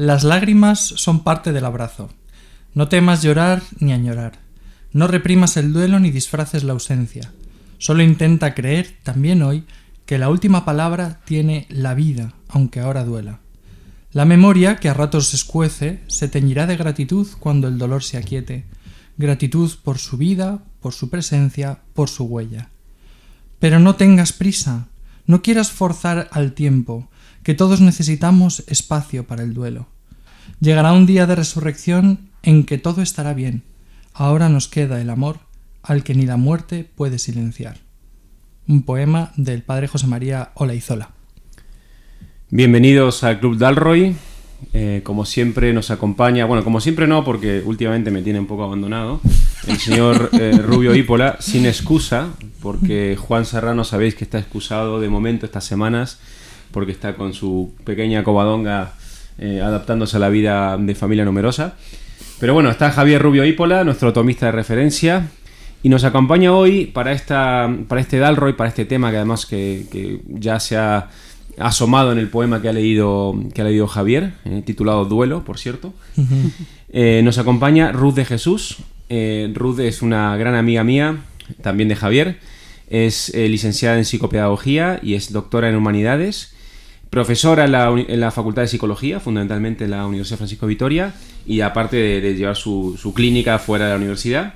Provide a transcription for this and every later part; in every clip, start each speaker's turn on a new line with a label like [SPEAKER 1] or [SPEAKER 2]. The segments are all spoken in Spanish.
[SPEAKER 1] Las lágrimas son parte del abrazo. No temas llorar ni añorar. No reprimas el duelo ni disfraces la ausencia. Solo intenta creer, también hoy, que la última palabra tiene la vida, aunque ahora duela. La memoria, que a ratos se escuece, se teñirá de gratitud cuando el dolor se aquiete. Gratitud por su vida, por su presencia, por su huella. Pero no tengas prisa, no quieras forzar al tiempo, que todos necesitamos espacio para el duelo. Llegará un día de resurrección en que todo estará bien. Ahora nos queda el amor, al que ni la muerte puede silenciar. Un poema del padre José María Olaizola.
[SPEAKER 2] Bienvenidos al Club Dalroy. Como siempre nos acompaña, bueno, como siempre no, porque últimamente me tiene un poco abandonado, el señor Rubio Ípola, sin excusa, porque Juan Serrano sabéis que está excusado de momento estas semanas, porque está con su pequeña covadonga adaptándose a la vida de familia numerosa. Pero bueno, está Javier Rubio Ípola, nuestro tomista de referencia, y nos acompaña hoy para este Dalroy, para este tema que además que ya se ha asomado en el poema que ha leído Javier, titulado Duelo, por cierto. Nos acompaña Ruth de Jesús. Ruth es una gran amiga mía, también de Javier. Es licenciada en psicopedagogía y es doctora en humanidades. Profesora en la Facultad de Psicología, fundamentalmente en la Universidad Francisco de Vitoria, y aparte de llevar su clínica fuera de la universidad,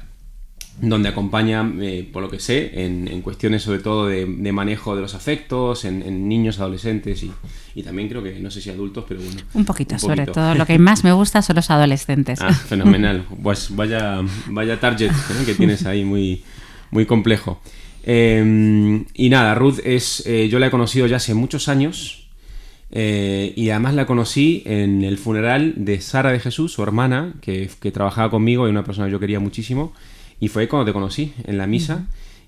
[SPEAKER 2] donde acompaña, por lo que sé, en cuestiones sobre todo de manejo de los afectos, en niños, adolescentes y también creo que, no sé si adultos, pero bueno.
[SPEAKER 3] Un poquito, sobre todo. Lo que más me gusta son los adolescentes.
[SPEAKER 2] Ah, fenomenal. Pues vaya target que tienes ahí, muy, muy complejo. Y nada, Ruth yo la he conocido ya hace muchos años. Y además la conocí en el funeral de Sara de Jesús, su hermana, que trabajaba conmigo y una persona que yo quería muchísimo, y fue cuando te conocí, en la misa,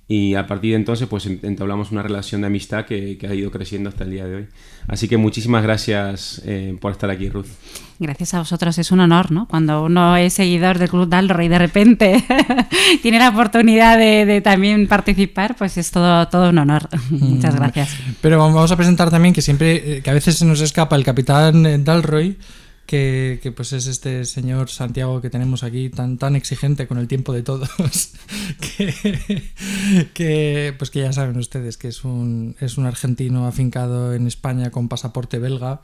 [SPEAKER 2] y a partir de entonces pues entablamos una relación de amistad que ha ido creciendo hasta el día de hoy. Así que muchísimas gracias por estar aquí, Ruth.
[SPEAKER 3] Gracias a vosotros, es un honor, ¿no? Cuando uno es seguidor del Club Dalroy y de repente tiene la oportunidad de también participar, pues es todo un honor. Muchas gracias.
[SPEAKER 1] Pero vamos a presentar también que siempre, que a veces se nos escapa el capitán Dalroy, que pues es este señor Santiago que tenemos aquí tan exigente con el tiempo de todos que pues que ya saben ustedes que es un argentino afincado en España con pasaporte belga.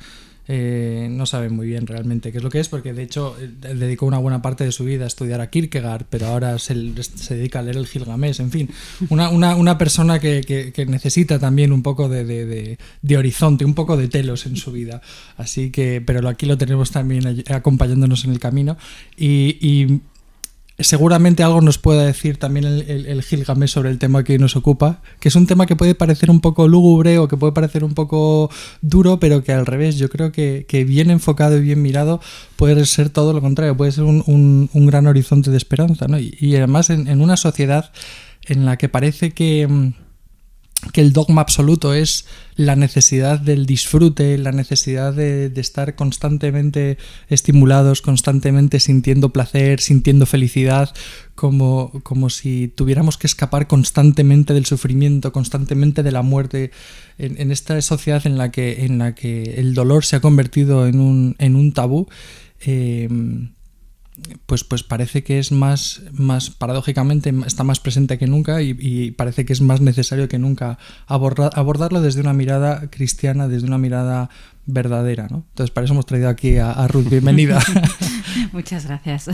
[SPEAKER 1] No sabe muy bien realmente qué es lo que es, porque de hecho dedicó una buena parte de su vida a estudiar a Kierkegaard, pero ahora se dedica a leer el Gilgamesh. En fin, una persona que necesita también un poco de horizonte, un poco de telos en su vida. Así que, pero aquí lo tenemos también acompañándonos en el camino y seguramente algo nos pueda decir también el Gilgamesh sobre el tema que hoy nos ocupa, que es un tema que puede parecer un poco lúgubre o que puede parecer un poco duro, pero que al revés, yo creo que bien enfocado y bien mirado puede ser todo lo contrario, puede ser un gran horizonte de esperanza, ¿no? Y además en una sociedad en la que parece que el dogma absoluto es la necesidad del disfrute, la necesidad de estar constantemente estimulados, constantemente sintiendo placer, sintiendo felicidad, como si tuviéramos que escapar constantemente del sufrimiento, constantemente de la muerte, en esta sociedad en la que el dolor se ha convertido en un tabú. Pues parece que es más paradójicamente está más presente que nunca y parece que es más necesario que nunca abordarlo desde una mirada cristiana, desde una mirada verdadera, ¿no? Entonces para eso hemos traído aquí a Ruth. Bienvenida.
[SPEAKER 3] Muchas gracias.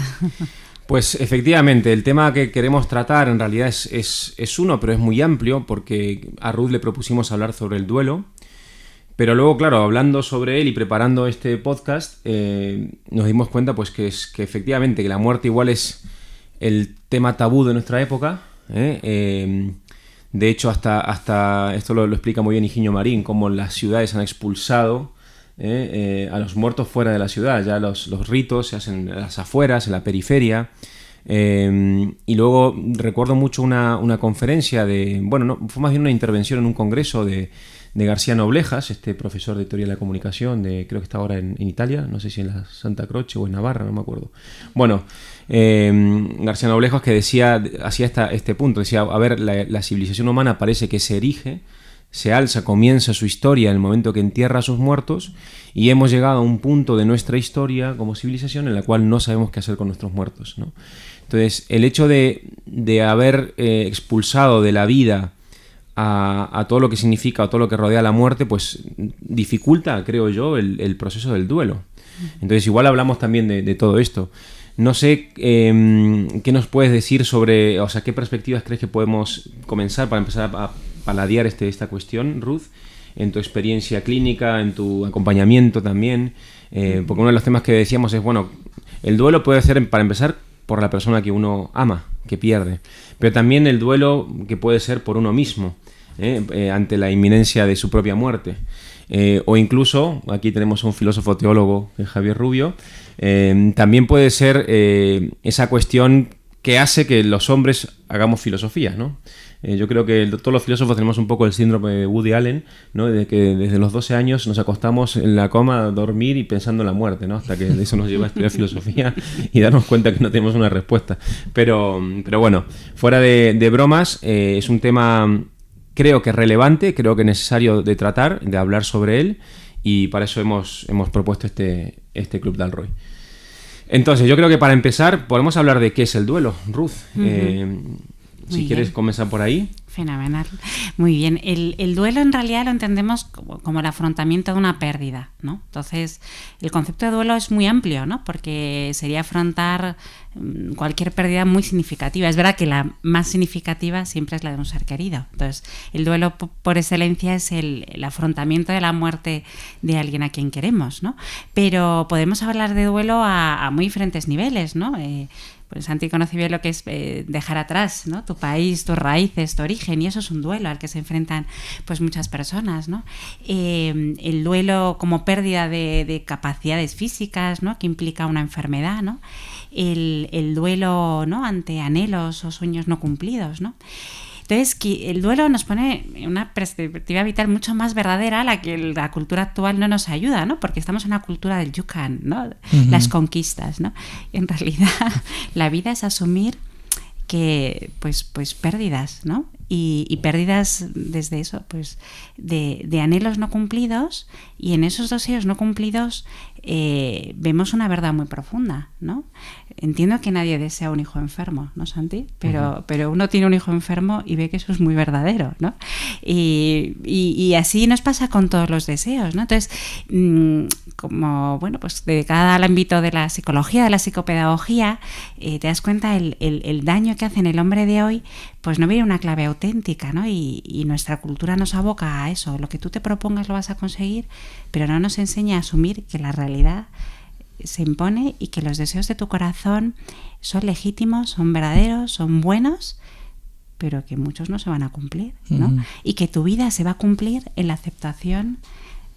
[SPEAKER 2] Pues efectivamente, el tema que queremos tratar en realidad es uno, pero es muy amplio, porque a Ruth le propusimos hablar sobre el duelo. Pero luego, claro, hablando sobre él y preparando este podcast, nos dimos cuenta pues que efectivamente que la muerte igual es el tema tabú de nuestra época. De hecho, hasta esto lo explica muy bien Higinio Marín, cómo las ciudades han expulsado a los muertos fuera de la ciudad. Ya los ritos se hacen en las afueras, en la periferia. Y luego recuerdo mucho una conferencia fue más bien una intervención en un congreso de García Noblejas, este profesor de Teoría de la Comunicación, creo que está ahora en Italia, no sé si en la Santa Croce o en Navarra, no me acuerdo. Bueno, García Noblejas que hacía este punto, decía, a ver, la civilización humana parece que se erige se alza, comienza su historia en el momento que entierra a sus muertos, y hemos llegado a un punto de nuestra historia como civilización en la cual no sabemos qué hacer con nuestros muertos, ¿no? Entonces, el hecho de haber expulsado de la vida a todo lo que significa o todo lo que rodea la muerte, pues dificulta, creo yo, el proceso del duelo. Entonces, igual hablamos también de todo esto. No sé qué nos puedes decir sobre, o sea, qué perspectivas crees que podemos comenzar para empezar a paladear esta cuestión, Ruth, en tu experiencia clínica, en tu acompañamiento también, porque uno de los temas que decíamos es, bueno, el duelo puede ser, para empezar, por la persona que uno ama, que pierde, pero también el duelo que puede ser por uno mismo, ante la inminencia de su propia muerte. O incluso, aquí tenemos a un filósofo teólogo, Javier Rubio, también puede ser esa cuestión que hace que los hombres hagamos filosofía, ¿no? Yo creo que todos los filósofos tenemos un poco el síndrome de Woody Allen, ¿no? De que desde los 12 años nos acostamos en la cama a dormir y pensando en la muerte, ¿no? Hasta que eso nos lleva a estudiar filosofía y darnos cuenta que no tenemos una respuesta. Pero bueno, fuera de bromas, es un tema, creo que relevante, creo que necesario de tratar, de hablar sobre él, y para eso hemos propuesto este Club Dalroy. Entonces, yo creo que para empezar podemos hablar de qué es el duelo, Ruth. Si quieres comenzar por ahí.
[SPEAKER 3] Fenomenal. Muy bien. El duelo en realidad lo entendemos como el afrontamiento de una pérdida, ¿no? Entonces, el concepto de duelo es muy amplio, ¿no? Porque sería afrontar cualquier pérdida muy significativa. Es verdad que la más significativa siempre es la de un ser querido. Entonces, el duelo por excelencia es el afrontamiento de la muerte de alguien a quien queremos, ¿no? Pero podemos hablar de duelo a muy diferentes niveles, ¿no? Pues Santi conoce bien lo que es dejar atrás, ¿no? Tu país, tus raíces, tu origen, y eso es un duelo al que se enfrentan pues muchas personas, ¿no? El duelo como pérdida de capacidades físicas, ¿no? Que implica una enfermedad, ¿no? El duelo, ¿no? Ante anhelos o sueños no cumplidos, ¿no? Entonces, el duelo nos pone en una perspectiva vital mucho más verdadera a la que la cultura actual no nos ayuda, ¿no? Porque estamos en una cultura del yucan, ¿no? Las conquistas, ¿no? En realidad, la vida es asumir que, pues pérdidas, ¿no? Y pérdidas desde eso, pues de anhelos no cumplidos, y en esos deseos no cumplidos vemos una verdad muy profunda, ¿no? Entiendo que nadie desea un hijo enfermo, ¿no, Santi? Pero uno tiene un hijo enfermo y ve que eso es muy verdadero, ¿no? Y así nos pasa con todos los deseos, ¿no? Entonces, como, bueno, pues dedicada al ámbito de la psicología, de la psicopedagogía, te das cuenta el daño que hace en el hombre de hoy, pues no viene una clave auténtica, ¿no? Y nuestra cultura nos aboca a eso. Lo que tú te propongas lo vas a conseguir, pero no nos enseña a asumir que la realidad se impone y que los deseos de tu corazón son legítimos, son verdaderos, son buenos, pero que muchos no se van a cumplir, ¿no? Y que tu vida se va a cumplir en la aceptación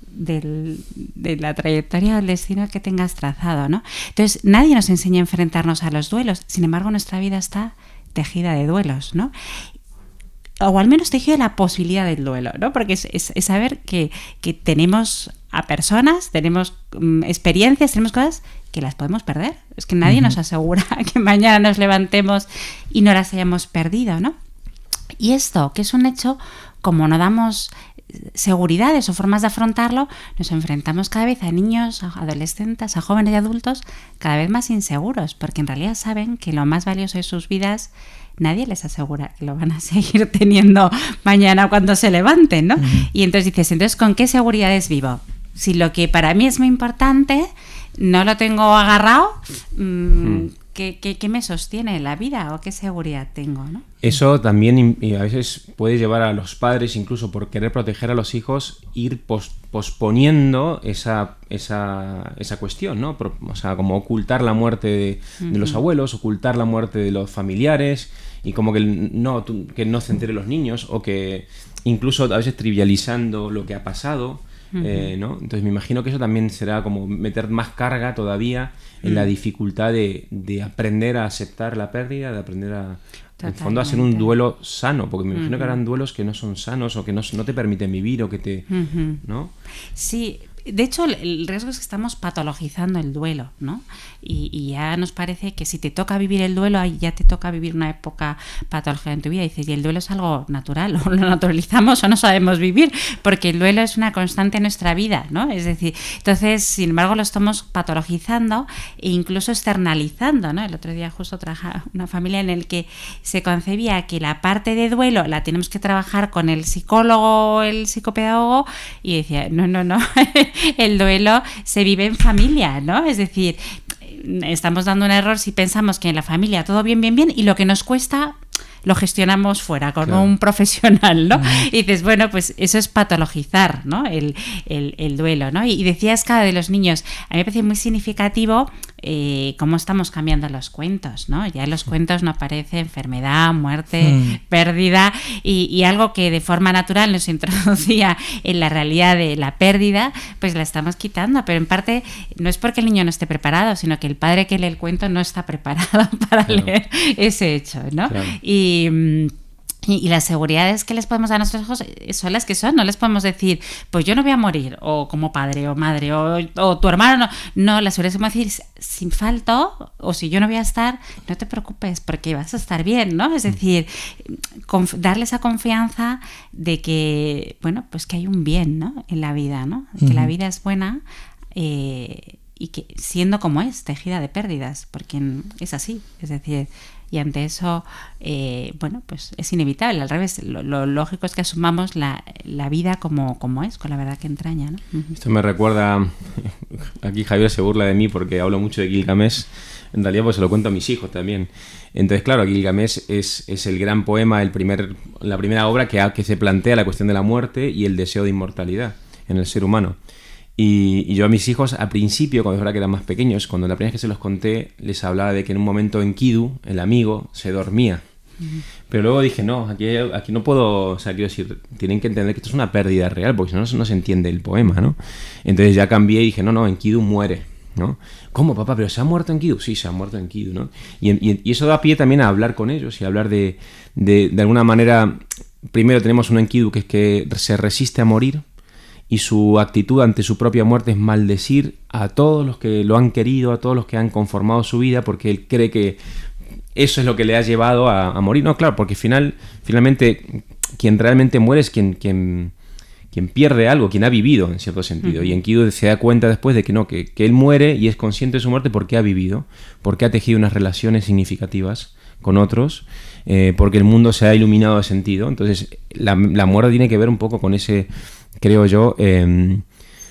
[SPEAKER 3] de la trayectoria o el destino que tengas trazado, ¿no? Entonces, nadie nos enseña a enfrentarnos a los duelos. Sin embargo, nuestra vida está tejida de duelos, ¿no? O al menos tejida de la posibilidad del duelo, ¿no? Porque es saber que tenemos a personas, tenemos experiencias, tenemos cosas que las podemos perder. Es que nadie nos asegura que mañana nos levantemos y no las hayamos perdido, ¿no? Y esto, que es un hecho, como no damos seguridades o formas de afrontarlo, nos enfrentamos cada vez a niños, a adolescentes, a jóvenes y adultos cada vez más inseguros, porque en realidad saben que lo más valioso de sus vidas nadie les asegura que lo van a seguir teniendo mañana cuando se levanten, ¿no? Y entonces dices, entonces, ¿con qué seguridades vivo? Si lo que para mí es muy importante no lo tengo agarrado, ¿qué me sostiene la vida o qué seguridad tengo, ¿no?
[SPEAKER 2] Eso también a veces puede llevar a los padres, incluso por querer proteger a los hijos, ir posponiendo esa cuestión, ¿no? O sea, como ocultar la muerte de los abuelos, ocultar la muerte de los familiares, y como que no se enteren los niños, o que incluso a veces trivializando lo que ha pasado, ¿no? Entonces me imagino que eso también será como meter más carga todavía en la dificultad de aprender a aceptar la pérdida, de aprender a... En el fondo, hacer un duelo sano, porque me imagino que harán duelos que no son sanos o que no te permiten vivir o que te... ¿no?
[SPEAKER 3] Sí, de hecho, el riesgo es que estamos patologizando el duelo, ¿no? Y ya nos parece que si te toca vivir el duelo, ahí ya te toca vivir una época patológica en tu vida. Y dices, y el duelo es algo natural, o lo naturalizamos o no sabemos vivir, porque el duelo es una constante en nuestra vida, ¿no? Es decir, entonces, sin embargo, lo estamos patologizando e incluso externalizando, ¿no? El otro día justo trabajaba una familia en el que se concebía que la parte de duelo la tenemos que trabajar con el psicólogo, el psicopedagogo, y decía, no, el duelo se vive en familia, ¿no? Es decir, estamos dando un error si pensamos que en la familia todo bien, y lo que nos cuesta lo gestionamos fuera con un profesional, ¿no? Y dices, bueno, pues eso es patologizar, ¿no? El duelo, ¿no? Y decías, cada de los niños, a mí me parece muy significativo cómo estamos cambiando los cuentos, ¿no? Ya en los cuentos no aparece enfermedad, muerte, pérdida, y algo que de forma natural nos introducía en la realidad de la pérdida, pues la estamos quitando, pero en parte no es porque el niño no esté preparado, sino que el padre que lee el cuento no está preparado para leer ese hecho, ¿no? Claro. Y las seguridades que les podemos dar a nuestros hijos son las que son. No les podemos decir, pues yo no voy a morir, o como padre o madre, o tu hermano no. Las seguridades que podemos decir, si falto, o si yo no voy a estar, no te preocupes, porque vas a estar bien, ¿no? Es decir, darle esa confianza de que, bueno, pues que hay un bien, ¿no? En la vida, ¿no? Que la vida es buena, y que siendo como es, tejida de pérdidas, porque es así, es decir, y ante eso, bueno, pues es inevitable. Al revés, lo lógico es que asumamos la vida como es, con la verdad que entraña, ¿no?
[SPEAKER 2] Esto me recuerda, aquí Javier se burla de mí porque hablo mucho de Gilgamesh, en realidad pues se lo cuento a mis hijos también. Entonces, claro, Gilgamesh es el gran poema, la primera obra que se plantea la cuestión de la muerte y el deseo de inmortalidad en el ser humano. Y yo a mis hijos, al principio, cuando eran más pequeños, cuando la primera vez que se los conté, les hablaba de que en un momento Enkidu, el amigo, se dormía. Pero luego dije, no, aquí no puedo, o sea, quiero decir, tienen que entender que esto es una pérdida real, porque si no, no se entiende el poema, ¿no? Entonces ya cambié y dije, no, Enkidu muere, ¿no? ¿Cómo, papá? ¿Pero se ha muerto Enkidu? Sí, se ha muerto Enkidu, ¿no? Y eso da pie también a hablar con ellos y a hablar de alguna manera. Primero tenemos un Enkidu que es que se resiste a morir, y su actitud ante su propia muerte es maldecir a todos los que lo han querido, a todos los que han conformado su vida, porque él cree que eso es lo que le ha llevado a morir. No, claro, porque finalmente quien realmente muere es quien pierde algo, quien ha vivido, en cierto sentido. Y Enkidu se da cuenta después de que no, que él muere y es consciente de su muerte porque ha vivido, porque ha tejido unas relaciones significativas con otros, porque el mundo se ha iluminado de sentido. Entonces la muerte tiene que ver un poco con ese, creo yo,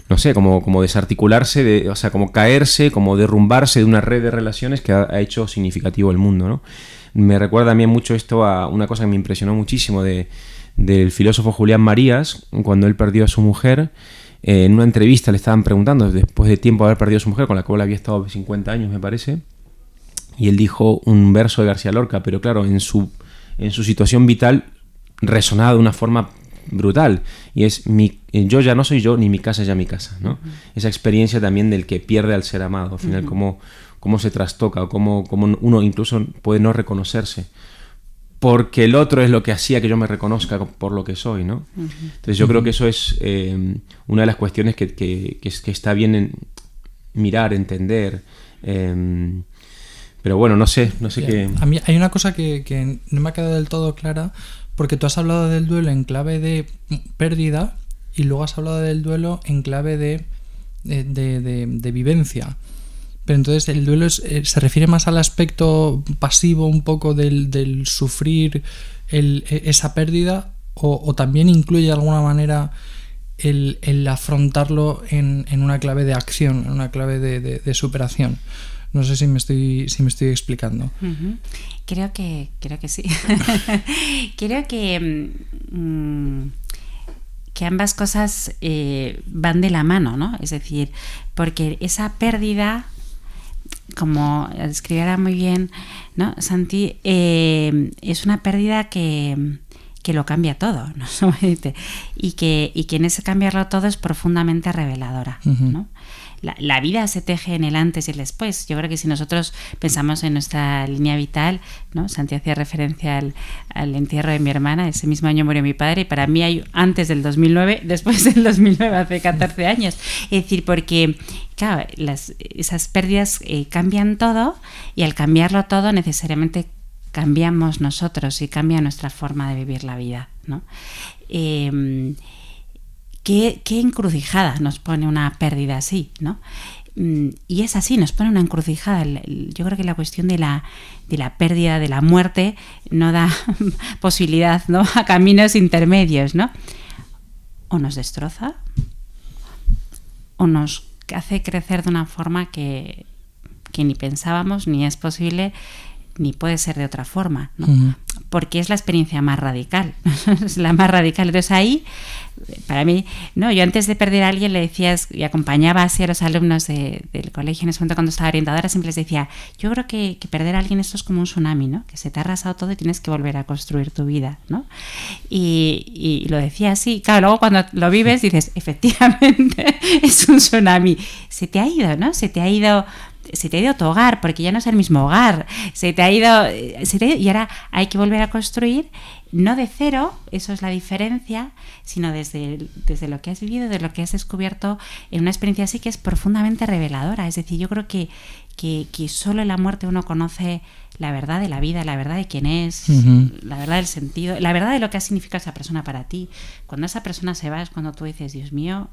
[SPEAKER 2] no sé, como desarticularse, o sea, como caerse, como derrumbarse de una red de relaciones que ha hecho significativo el mundo, ¿no? Me recuerda también mucho esto a una cosa que me impresionó muchísimo del filósofo Julián Marías, cuando él perdió a su mujer. En una entrevista le estaban preguntando, después de tiempo de haber perdido a su mujer, con la cual había estado 50 años, me parece, y él dijo un verso de García Lorca, pero claro, en su situación vital resonaba de una forma brutal, y es yo ya no soy yo, ni mi casa es ya mi casa, ¿no? Esa experiencia también del que pierde al ser amado, al final, cómo se trastoca, o cómo uno incluso puede no reconocerse, porque el otro es lo que hacía que yo me reconozca por lo que soy, ¿no? Entonces yo creo que eso es una de las cuestiones que está bien mirar, entender, pero bueno, no sé qué.
[SPEAKER 1] A mí hay una cosa que no me ha quedado del todo clara, porque tú has hablado del duelo en clave de pérdida y luego has hablado del duelo en clave de vivencia. Pero entonces el duelo se refiere más al aspecto pasivo un poco del sufrir esa pérdida, o también incluye de alguna manera el afrontarlo en una clave de acción, en una clave de superación. No sé si me estoy explicando.
[SPEAKER 3] Creo que sí. Creo que ambas cosas van de la mano, ¿no? Es decir, porque esa pérdida, como describiera muy bien, ¿no, Santi? Es una pérdida que que lo cambia todo, ¿no? y que en ese cambiarlo todo es profundamente reveladora, ¿no? La vida se teje en el antes y el después. Yo creo que si nosotros pensamos en nuestra línea vital, ¿no? Santi hacía referencia al entierro de mi hermana, ese mismo año murió mi padre, y para mí hay antes del 2009, después del 2009, hace 14 años. Es decir, porque claro, esas pérdidas cambian todo, y al cambiarlo todo necesariamente cambiamos nosotros y cambia nuestra forma de vivir la vida, ¿no? ¿Qué encrucijada nos pone una pérdida así, ¿no? Y es así, nos pone una encrucijada. Yo creo que la cuestión de la pérdida, de la muerte, no da posibilidad, ¿no?, a caminos intermedios, ¿no? O nos destroza, o nos hace crecer de una forma que ni pensábamos, ni es posible, ni puede ser de otra forma, ¿no? Porque es la experiencia más radical, es la más radical. Entonces ahí, para mí, no, yo antes de perder a alguien le decía, y acompañaba así a los alumnos del colegio en ese momento cuando estaba orientadora, siempre les decía, yo creo que perder a alguien esto es como un tsunami, ¿no? Que se te ha arrasado todo y tienes que volver a construir tu vida, ¿no? Y lo decía así. Claro, luego cuando lo vives dices, efectivamente es un tsunami. Se te ha ido, ¿no? Se te ha ido tu hogar, porque ya no es el mismo hogar, se te ha ido, y ahora hay que volver a construir, no de cero, eso es la diferencia, sino desde lo que has vivido, de lo que has descubierto en una experiencia así que es profundamente reveladora. Es decir, yo creo que solo en la muerte uno conoce la verdad de la vida, la verdad de quién es, la verdad del sentido, la verdad de lo que ha significado esa persona para ti. Cuando esa persona se va es cuando tú dices, Dios mío,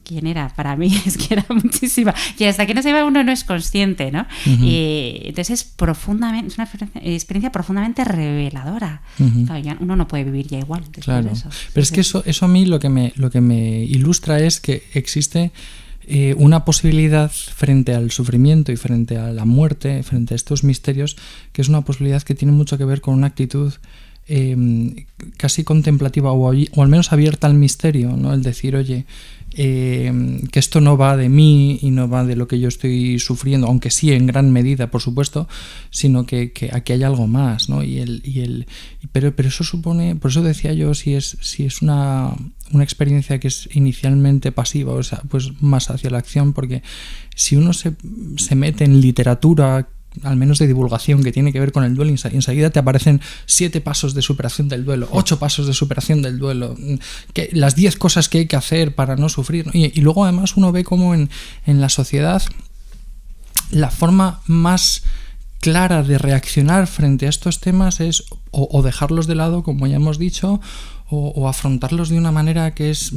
[SPEAKER 3] ¿quién era? Para mí es que era muchísima. Y hasta que no se va uno no es consciente, ¿no? Entonces es una experiencia profundamente reveladora. Claro, uno no puede vivir ya igual después de eso.
[SPEAKER 1] Pero es que eso a mí lo que me ilustra es que existe una posibilidad frente al sufrimiento y frente a la muerte, frente a estos misterios, que es una posibilidad que tiene mucho que ver con una actitud casi contemplativa o al menos abierta al misterio, ¿no? El decir, oye, que esto no va de mí y no va de lo que yo estoy sufriendo, aunque sí en gran medida, por supuesto, sino que aquí hay algo más, ¿no? Pero eso supone, por eso decía yo, si es una experiencia que es inicialmente pasiva, o sea, pues más hacia la acción, porque si uno se mete en literatura, al menos de divulgación, que tiene que ver con el duelo, enseguida te aparecen 7 pasos de superación del duelo, 8 pasos de superación del duelo, las 10 cosas que hay que hacer para no sufrir, ¿no? Y luego además uno ve cómo en la sociedad la forma más clara de reaccionar frente a estos temas es o dejarlos de lado, como ya hemos dicho, o afrontarlos de una manera que es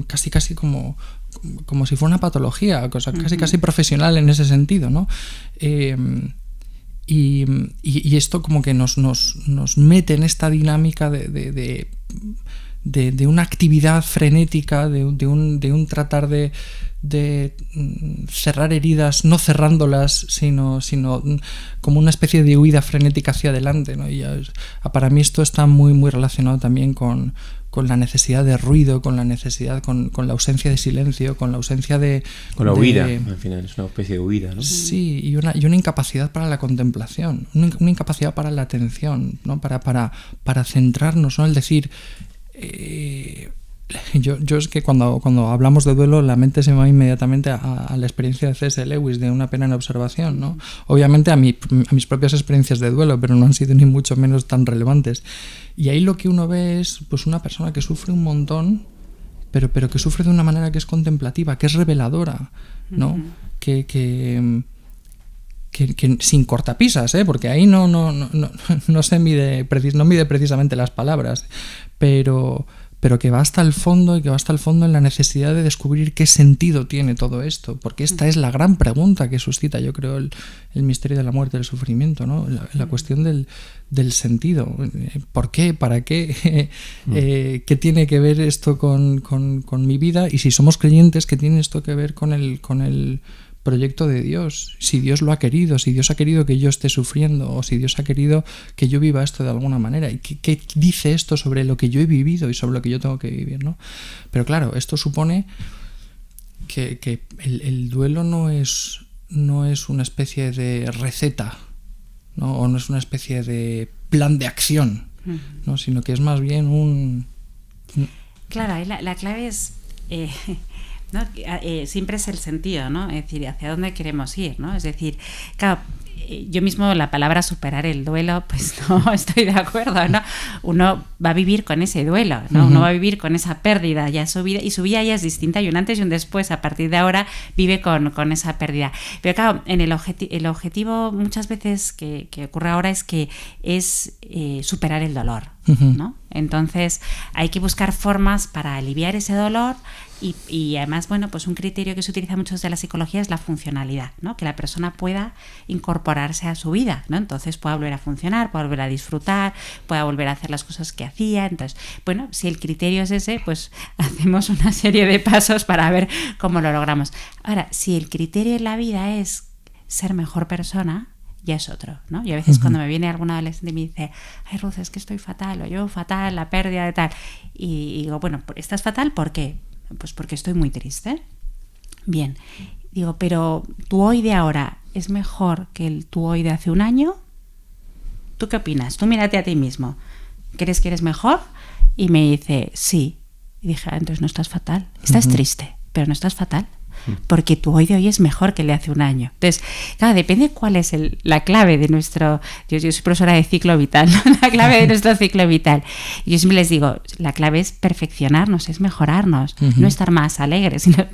[SPEAKER 1] casi como si fuera una patología, cosa casi profesional en ese sentido, ¿no? Y esto como que nos mete en esta dinámica de una actividad frenética, de un tratar de cerrar heridas, no cerrándolas, sino como una especie de huida frenética hacia adelante, ¿no? Y para mí esto está muy, muy relacionado también con la necesidad de ruido, con la necesidad, con la ausencia de silencio, con la ausencia de...
[SPEAKER 2] Con la huida, al final, es una especie de huida, ¿no?
[SPEAKER 1] Sí, y una incapacidad para la contemplación, una incapacidad para la atención, ¿no? Para centrarnos, ¿no? El decir... Yo es que cuando hablamos de duelo la mente se me va inmediatamente a la experiencia de C.S. Lewis, de Una pena en observación, ¿no? Obviamente a mis propias experiencias de duelo, pero no han sido ni mucho menos tan relevantes. Y ahí lo que uno ve es pues una persona que sufre un montón, pero que sufre de una manera que es contemplativa, que es reveladora, ¿no? Que sin cortapisas, porque ahí no mide precisamente las palabras, pero que va hasta el fondo, y que va hasta el fondo en la necesidad de descubrir qué sentido tiene todo esto, porque esta es la gran pregunta que suscita, yo creo, el misterio de la muerte y del sufrimiento, ¿no? La cuestión del sentido. ¿Por qué? ¿Para qué? ¿Qué tiene que ver esto con mi vida? Y si somos creyentes, ¿qué tiene esto que ver con el proyecto de Dios? Si Dios lo ha querido, si Dios ha querido que yo esté sufriendo, o si Dios ha querido que yo viva esto de alguna manera, y qué dice esto sobre lo que yo he vivido y sobre lo que yo tengo que vivir, ¿no? Pero claro, esto supone que el duelo no es una especie de receta, ¿no? O no es una especie de plan de acción, ¿no? Sino que es más bien un...
[SPEAKER 3] Claro, la clave es... ¿no? Siempre es el sentido, ¿no? Es decir, hacia dónde queremos ir, ¿no? Es decir, claro, yo mismo la palabra superar el duelo, pues no estoy de acuerdo, ¿no? Uno va a vivir con ese duelo, ¿no? Uno va a vivir con esa pérdida ya su vida, y su vida ya es distinta, y un antes y un después. A partir de ahora vive con esa pérdida. Pero claro, en el objetivo muchas veces que ocurre ahora es superar el dolor, ¿no? Entonces hay que buscar formas para aliviar ese dolor. Y además, bueno, pues un criterio que se utiliza mucho desde la psicología es la funcionalidad, ¿no? Que la persona pueda incorporarse a su vida, ¿no? Entonces pueda volver a funcionar, pueda volver a disfrutar, pueda volver a hacer las cosas que hacía. Entonces, bueno, si el criterio es ese, pues hacemos una serie de pasos para ver cómo lo logramos. Ahora, si el criterio en la vida es ser mejor persona, ya es otro, ¿no? Y a veces cuando me viene algún adolescente y me dice, ay, Ruth, es que estoy fatal, o yo fatal, la pérdida de tal, y digo, bueno, ¿estás fatal? ¿Por qué? Pues porque estoy muy triste. Bien, digo, pero tu hoy de ahora es mejor que el tu hoy de hace un año. ¿Tú qué opinas? Tú mírate a ti mismo. ¿Crees que eres mejor? Y me dice, sí. Y dije, entonces no estás fatal. Estás triste, pero no estás fatal. Porque tu hoy de hoy es mejor que el de hace un año. Entonces, claro, depende cuál es la clave de nuestro... Yo soy profesora de ciclo vital, ¿no? La clave de nuestro ciclo vital. Y yo siempre les digo, la clave es perfeccionarnos, es mejorarnos, no estar más alegres. Sino,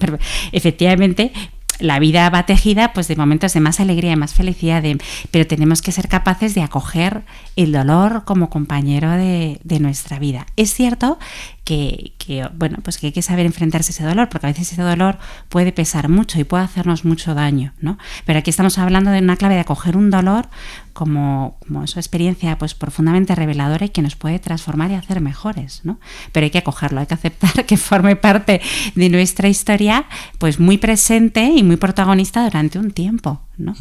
[SPEAKER 3] efectivamente, la vida va tejida pues de momentos de más alegría, de más felicidad, pero tenemos que ser capaces de acoger el dolor como compañero de nuestra vida. Es cierto que bueno, pues que hay que saber enfrentarse a ese dolor, porque a veces ese dolor puede pesar mucho y puede hacernos mucho daño, ¿no? Pero aquí estamos hablando de una clave de acoger un dolor como esa experiencia pues profundamente reveladora y que nos puede transformar y hacer mejores, ¿no? Pero hay que acogerlo, hay que aceptar que forme parte de nuestra historia, pues muy presente y muy protagonista durante un tiempo, ¿no?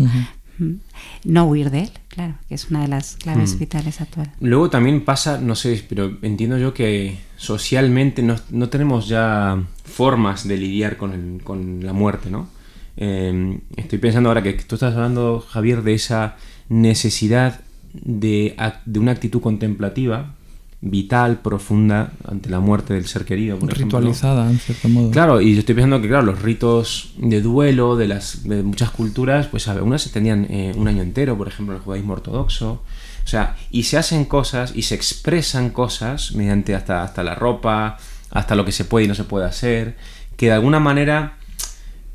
[SPEAKER 3] No huir de él, claro, que es una de las claves vitales actuales.
[SPEAKER 2] Luego también pasa, no sé, pero entiendo yo que socialmente no tenemos ya formas de lidiar con la muerte, ¿no? Estoy pensando ahora que tú estás hablando, Javier, de esa necesidad de una actitud contemplativa, vital, profunda, ante la muerte del ser querido, por
[SPEAKER 1] ritualizada,
[SPEAKER 2] ejemplo.
[SPEAKER 1] En cierto modo.
[SPEAKER 2] Claro, y yo estoy pensando que, claro, los ritos de duelo de muchas culturas, pues algunas se extendían un año entero, por ejemplo, en el judaísmo ortodoxo. O sea, y se hacen cosas y se expresan cosas mediante hasta la ropa, hasta lo que se puede y no se puede hacer, que de alguna manera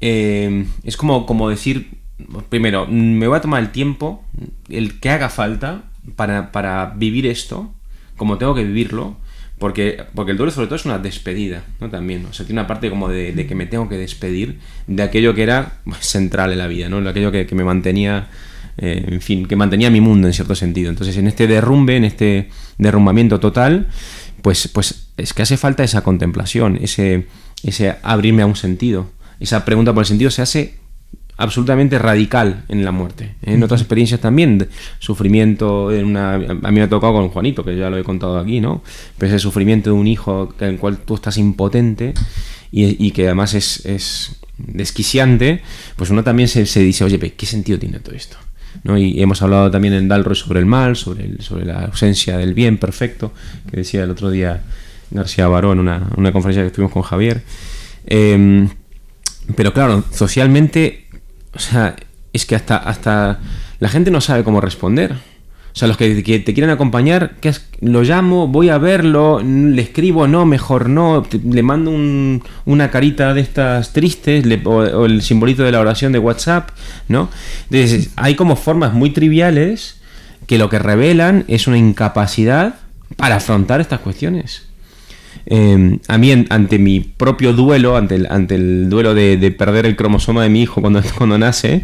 [SPEAKER 2] es como decir, primero, me voy a tomar el tiempo, el que haga falta para vivir esto, como tengo que vivirlo, porque el duelo sobre todo es una despedida, ¿no? También, o sea, tiene una parte como de que me tengo que despedir de aquello que era central en la vida, ¿no? De aquello que me mantenía, en fin, que mantenía mi mundo en cierto sentido. Entonces, en este derrumbamiento total, pues es que hace falta esa contemplación, ese abrirme a un sentido. Esa pregunta por el sentido se hace absolutamente radical en la muerte. En otras experiencias también, sufrimiento, a mí me ha tocado con Juanito, que ya lo he contado aquí, ¿no? Pero ese sufrimiento de un hijo en el cual tú estás impotente y que además es desquiciante, pues uno también se dice, oye, ¿qué sentido tiene todo esto? ¿No? Y hemos hablado también en Dalroy sobre el mal, sobre la ausencia del bien perfecto, que decía el otro día García Baró en una conferencia que estuvimos con Javier. Pero claro, socialmente, o sea, es que hasta la gente no sabe cómo responder. O sea, los que te quieren acompañar, lo llamo, voy a verlo, le escribo, no, mejor no, le mando una carita de estas tristes, o el simbolito de la oración de WhatsApp, ¿no? Entonces, hay como formas muy triviales que lo que revelan es una incapacidad para afrontar estas cuestiones. A mí, ante mi propio duelo, ante el duelo de perder el cromosoma de mi hijo cuando nace,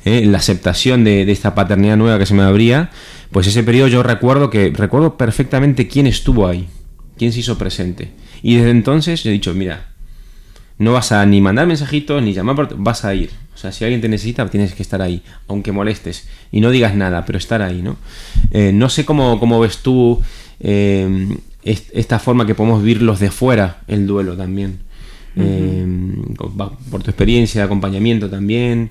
[SPEAKER 2] la aceptación de esta paternidad nueva que se me abría, pues ese periodo yo recuerdo perfectamente quién estuvo ahí, quién se hizo presente. Y desde entonces he dicho, mira, no vas a ni mandar mensajitos, ni llamar, vas a ir. O sea, si alguien te necesita, tienes que estar ahí, aunque molestes. Y no digas nada, pero estar ahí, ¿no? No sé cómo ves tú esta forma que podemos vivir los de fuera, el duelo también. por tu experiencia de acompañamiento también,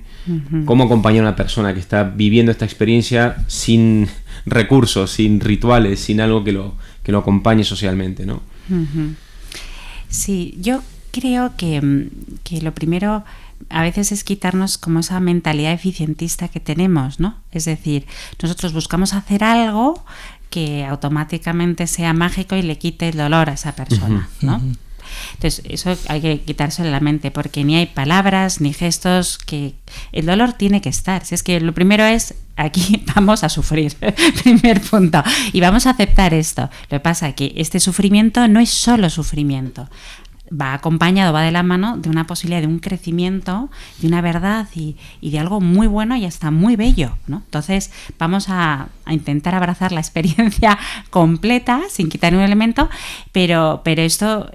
[SPEAKER 2] cómo acompañar a una persona que está viviendo esta experiencia sin recursos, sin rituales, sin algo que lo acompañe socialmente, ¿no?
[SPEAKER 3] Sí, yo creo que lo primero a veces es quitarnos como esa mentalidad eficientista que tenemos, ¿no? Es decir, nosotros buscamos hacer algo que automáticamente sea mágico y le quite el dolor a esa persona, ¿no? Entonces, eso hay que quitárselo de la mente, porque ni hay palabras ni gestos, que el dolor tiene que estar. Si es que lo primero es, aquí vamos a sufrir, primer punto, y vamos a aceptar esto. Lo que pasa es que este sufrimiento no es solo sufrimiento, va acompañado, va de la mano de una posibilidad de un crecimiento, de una verdad y de algo muy bueno y hasta muy bello, ¿no? Entonces vamos a intentar abrazar la experiencia completa sin quitar un elemento, pero esto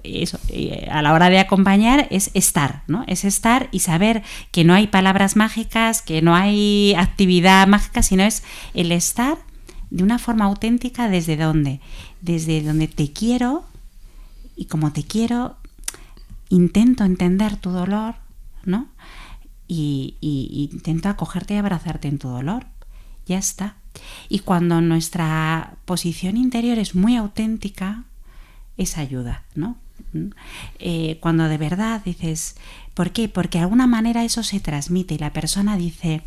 [SPEAKER 3] a la hora de acompañar es estar, ¿no? Es estar y saber que no hay palabras mágicas, que no hay actividad mágica, sino es el estar de una forma auténtica. ¿Desde dónde? Desde donde te quiero, y como te quiero intento entender tu dolor, ¿no? Y intento acogerte y abrazarte en tu dolor. Ya está. Y cuando nuestra posición interior es muy auténtica, es ayuda, ¿no? Cuando de verdad dices, ¿por qué? Porque de alguna manera eso se transmite y la persona dice,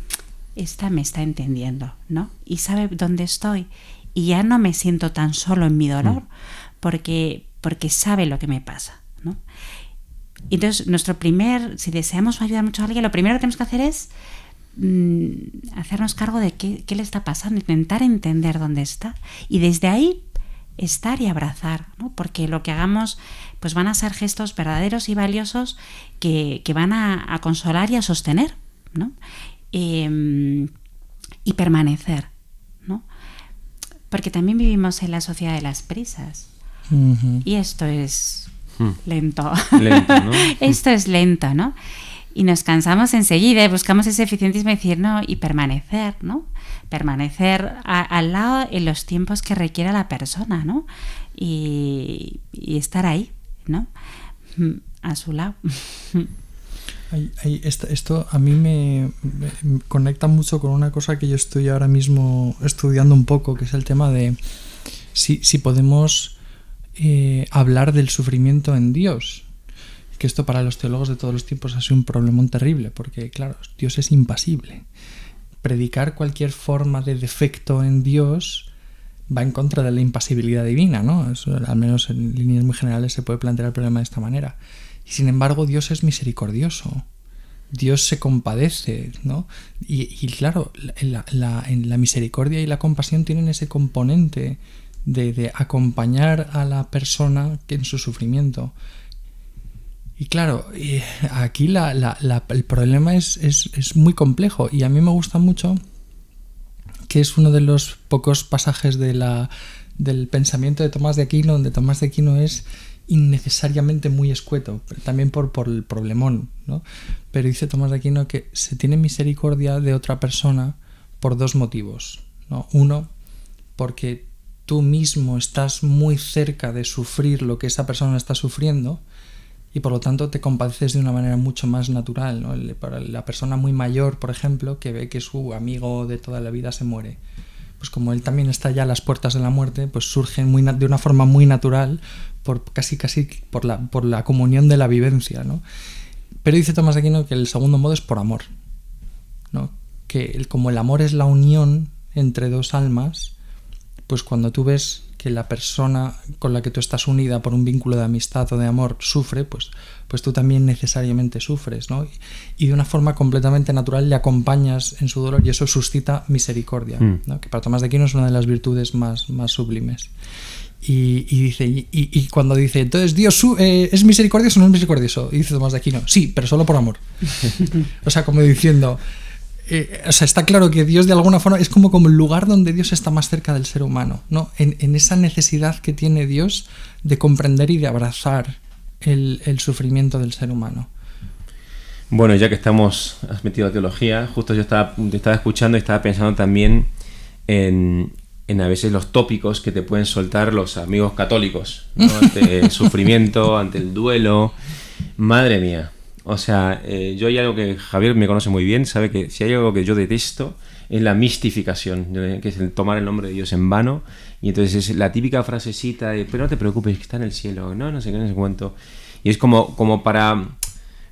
[SPEAKER 3] esta me está entendiendo, ¿no? Y sabe dónde estoy y ya no me siento tan solo en mi dolor porque sabe lo que me pasa, ¿no? Entonces, si deseamos ayudar mucho a alguien, lo primero que tenemos que hacer es hacernos cargo de qué le está pasando, intentar entender dónde está y desde ahí estar y abrazar, ¿no? Porque lo que hagamos pues van a ser gestos verdaderos y valiosos que van a consolar y a sostener, ¿no? Y permanecer, ¿no? Porque también vivimos en la sociedad de las prisas y esto es lento, ¿no? Esto es lento, ¿no? Y nos cansamos enseguida y buscamos ese eficientismo y decir, no, y permanecer, ¿no? Permanecer al lado en los tiempos que requiera la persona, ¿no? Y estar ahí, ¿no? A su lado.
[SPEAKER 1] Esto a mí me conecta mucho con una cosa que yo estoy ahora mismo estudiando un poco, que es el tema de si podemos hablar del sufrimiento en Dios, que esto para los teólogos de todos los tiempos ha sido un problemón terrible, porque claro, Dios es impasible. Predicar cualquier forma de defecto en Dios va en contra de la impasibilidad divina, ¿no? Eso, al menos en líneas muy generales se puede plantear el problema de esta manera. Y sin embargo, Dios es misericordioso. Dios se compadece, ¿no? Y claro, en la misericordia y la compasión tienen ese componente de acompañar a la persona en su sufrimiento. Y claro, aquí el problema es muy complejo, y a mí me gusta mucho que es uno de los pocos pasajes del pensamiento de Tomás de Aquino, donde Tomás de Aquino es innecesariamente muy escueto, también por el problemón, ¿no? Pero dice Tomás de Aquino que se tiene misericordia de otra persona por dos motivos, ¿no? Uno, porque tú mismo estás muy cerca de sufrir lo que esa persona está sufriendo y por lo tanto te compadeces de una manera mucho más natural, ¿no? Para la persona muy mayor, por ejemplo, que ve que su amigo de toda la vida se muere, pues como él también está ya a las puertas de la muerte, pues surge de una forma muy natural, casi por la comunión de la vivencia, ¿no? Pero dice Tomás de Aquino que el segundo modo es por amor, ¿no? Que como el amor es la unión entre dos almas, pues cuando tú ves que la persona con la que tú estás unida por un vínculo de amistad o de amor sufre, pues tú también necesariamente sufres, ¿no? Y de una forma completamente natural le acompañas en su dolor y eso suscita misericordia, ¿no? Que para Tomás de Aquino es una de las virtudes más sublimes. Y dice, y cuando dice, entonces Dios ¿es misericordioso o no es misericordioso? Y dice Tomás de Aquino, sí, pero solo por amor. O sea, como diciendo... está claro que Dios de alguna forma es como el lugar donde Dios está más cerca del ser humano, ¿no? En esa necesidad que tiene Dios de comprender y de abrazar el sufrimiento del ser humano.
[SPEAKER 2] Bueno, ya que has metido a teología, justo yo te estaba escuchando y estaba pensando también en a veces los tópicos que te pueden soltar los amigos católicos, ¿no? Ante el sufrimiento, ante el duelo. Madre mía. O sea, yo hay algo que Javier me conoce muy bien, sabe que si hay algo que yo detesto es la mistificación, que es el tomar el nombre de Dios en vano. Y entonces es la típica frasecita de, pero no te preocupes, que está en el cielo, no sé qué, no sé cuánto. Y es como para...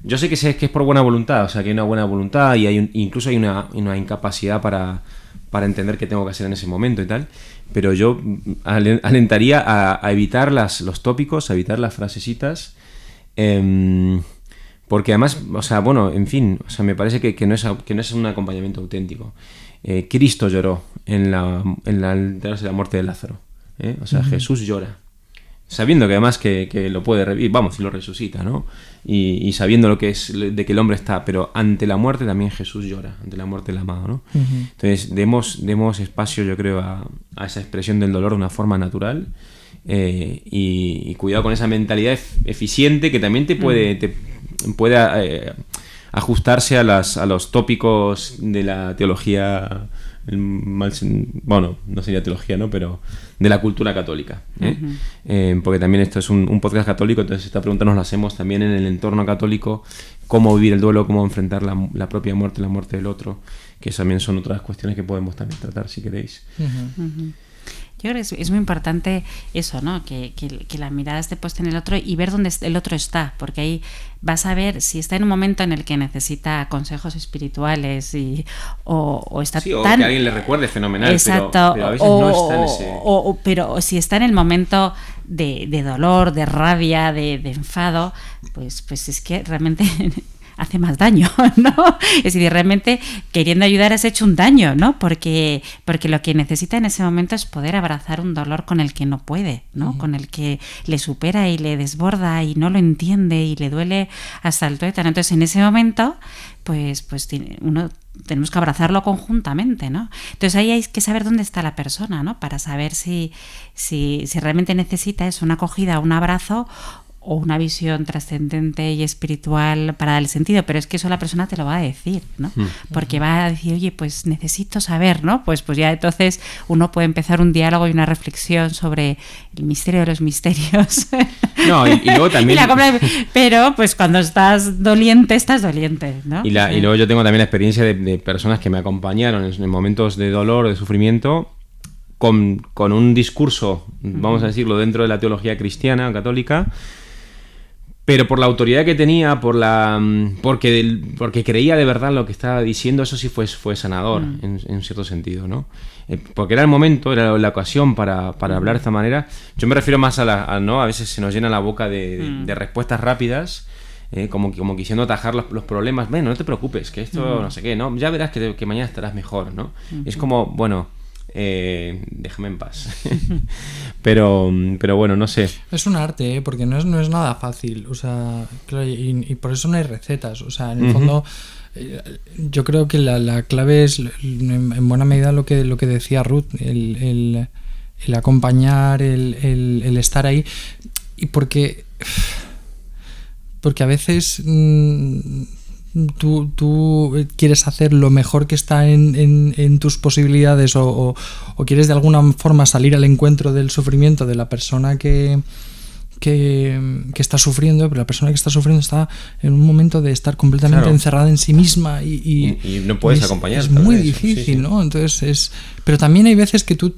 [SPEAKER 2] Yo sé que es por buena voluntad, o sea, que hay una buena voluntad y incluso hay una incapacidad para entender qué tengo que hacer en ese momento y tal. Pero yo alentaría a evitar los tópicos, a evitar las frasecitas... porque además, o sea, bueno, en fin, o sea, me parece que no es un acompañamiento auténtico. Cristo lloró en la muerte de Lázaro. O sea, Jesús llora. Sabiendo que además que lo puede revivir, vamos, y lo resucita, ¿no? Y sabiendo lo que es, de que el hombre está, pero ante la muerte también Jesús llora, ante la muerte del amado, ¿no? Entonces, demos espacio, yo creo, a esa expresión del dolor de una forma natural. Y cuidado con esa mentalidad eficiente que también te puede ajustarse a los tópicos de la teología, bueno, no sería teología, ¿no? Pero de la cultura católica, porque también esto es un podcast católico, entonces esta pregunta nos la hacemos también en el entorno católico, cómo vivir el duelo, cómo enfrentar la propia muerte, la muerte del otro, que también son otras cuestiones que podemos también tratar si queréis.
[SPEAKER 3] Yo creo que es muy importante eso, ¿no? Que la mirada esté puesta en el otro y ver dónde el otro está, porque ahí vas a ver si está en un momento en el que necesita consejos espirituales o está
[SPEAKER 2] sí, o
[SPEAKER 3] tan...
[SPEAKER 2] que alguien le recuerde fenomenal.
[SPEAKER 3] Exacto.
[SPEAKER 2] Pero a veces no está en ese...
[SPEAKER 3] Pero si está en el momento de dolor, de rabia, de enfado, pues es que realmente... hace más daño, ¿no? Es decir, realmente queriendo ayudar has hecho un daño, ¿no? Porque lo que necesita en ese momento es poder abrazar un dolor con el que no puede, ¿no? Con el que le supera y le desborda y no lo entiende y le duele hasta el tuétano. Entonces, en ese momento, pues tenemos que abrazarlo conjuntamente, ¿no? Entonces ahí hay que saber dónde está la persona, ¿no? Para saber si realmente necesita eso, una acogida, un abrazo o una visión trascendente y espiritual para darle sentido, pero es que eso la persona te lo va a decir, ¿no? Porque va a decir, oye, pues necesito saber, ¿no? Pues ya entonces uno puede empezar un diálogo y una reflexión sobre el misterio de los misterios.
[SPEAKER 2] No, y luego también...
[SPEAKER 3] pero pues cuando estás doliente, ¿no?
[SPEAKER 2] Y luego yo tengo también la experiencia de personas que me acompañaron en momentos de dolor, de sufrimiento, con un discurso, vamos a decirlo, dentro de la teología cristiana, católica, pero por la autoridad que tenía, porque creía de verdad lo que estaba diciendo, eso sí fue sanador, en cierto sentido, ¿no? Porque era el momento, era la ocasión para hablar de esta manera. Yo me refiero más ¿no? A veces se nos llena la boca de respuestas rápidas, como quisiendo atajar los problemas. Bueno, no te preocupes, que esto no sé qué, ¿no? Ya verás que mañana estarás mejor, ¿no? Es como, bueno... déjame en paz. pero bueno, no sé.
[SPEAKER 1] Es un arte, porque no es nada fácil. O sea, claro, y por eso no hay recetas. O sea, en el fondo, yo creo que la clave es en buena medida lo que decía Ruth, el acompañar, el estar ahí. Y porque a veces tú quieres hacer lo mejor que está en tus posibilidades o quieres de alguna forma salir al encuentro del sufrimiento de la persona que está sufriendo, pero la persona que está sufriendo está en un momento de estar completamente encerrada en sí misma y
[SPEAKER 2] no puedes acompañar.
[SPEAKER 1] Es muy difícil, ¿no? Entonces pero también hay veces que tú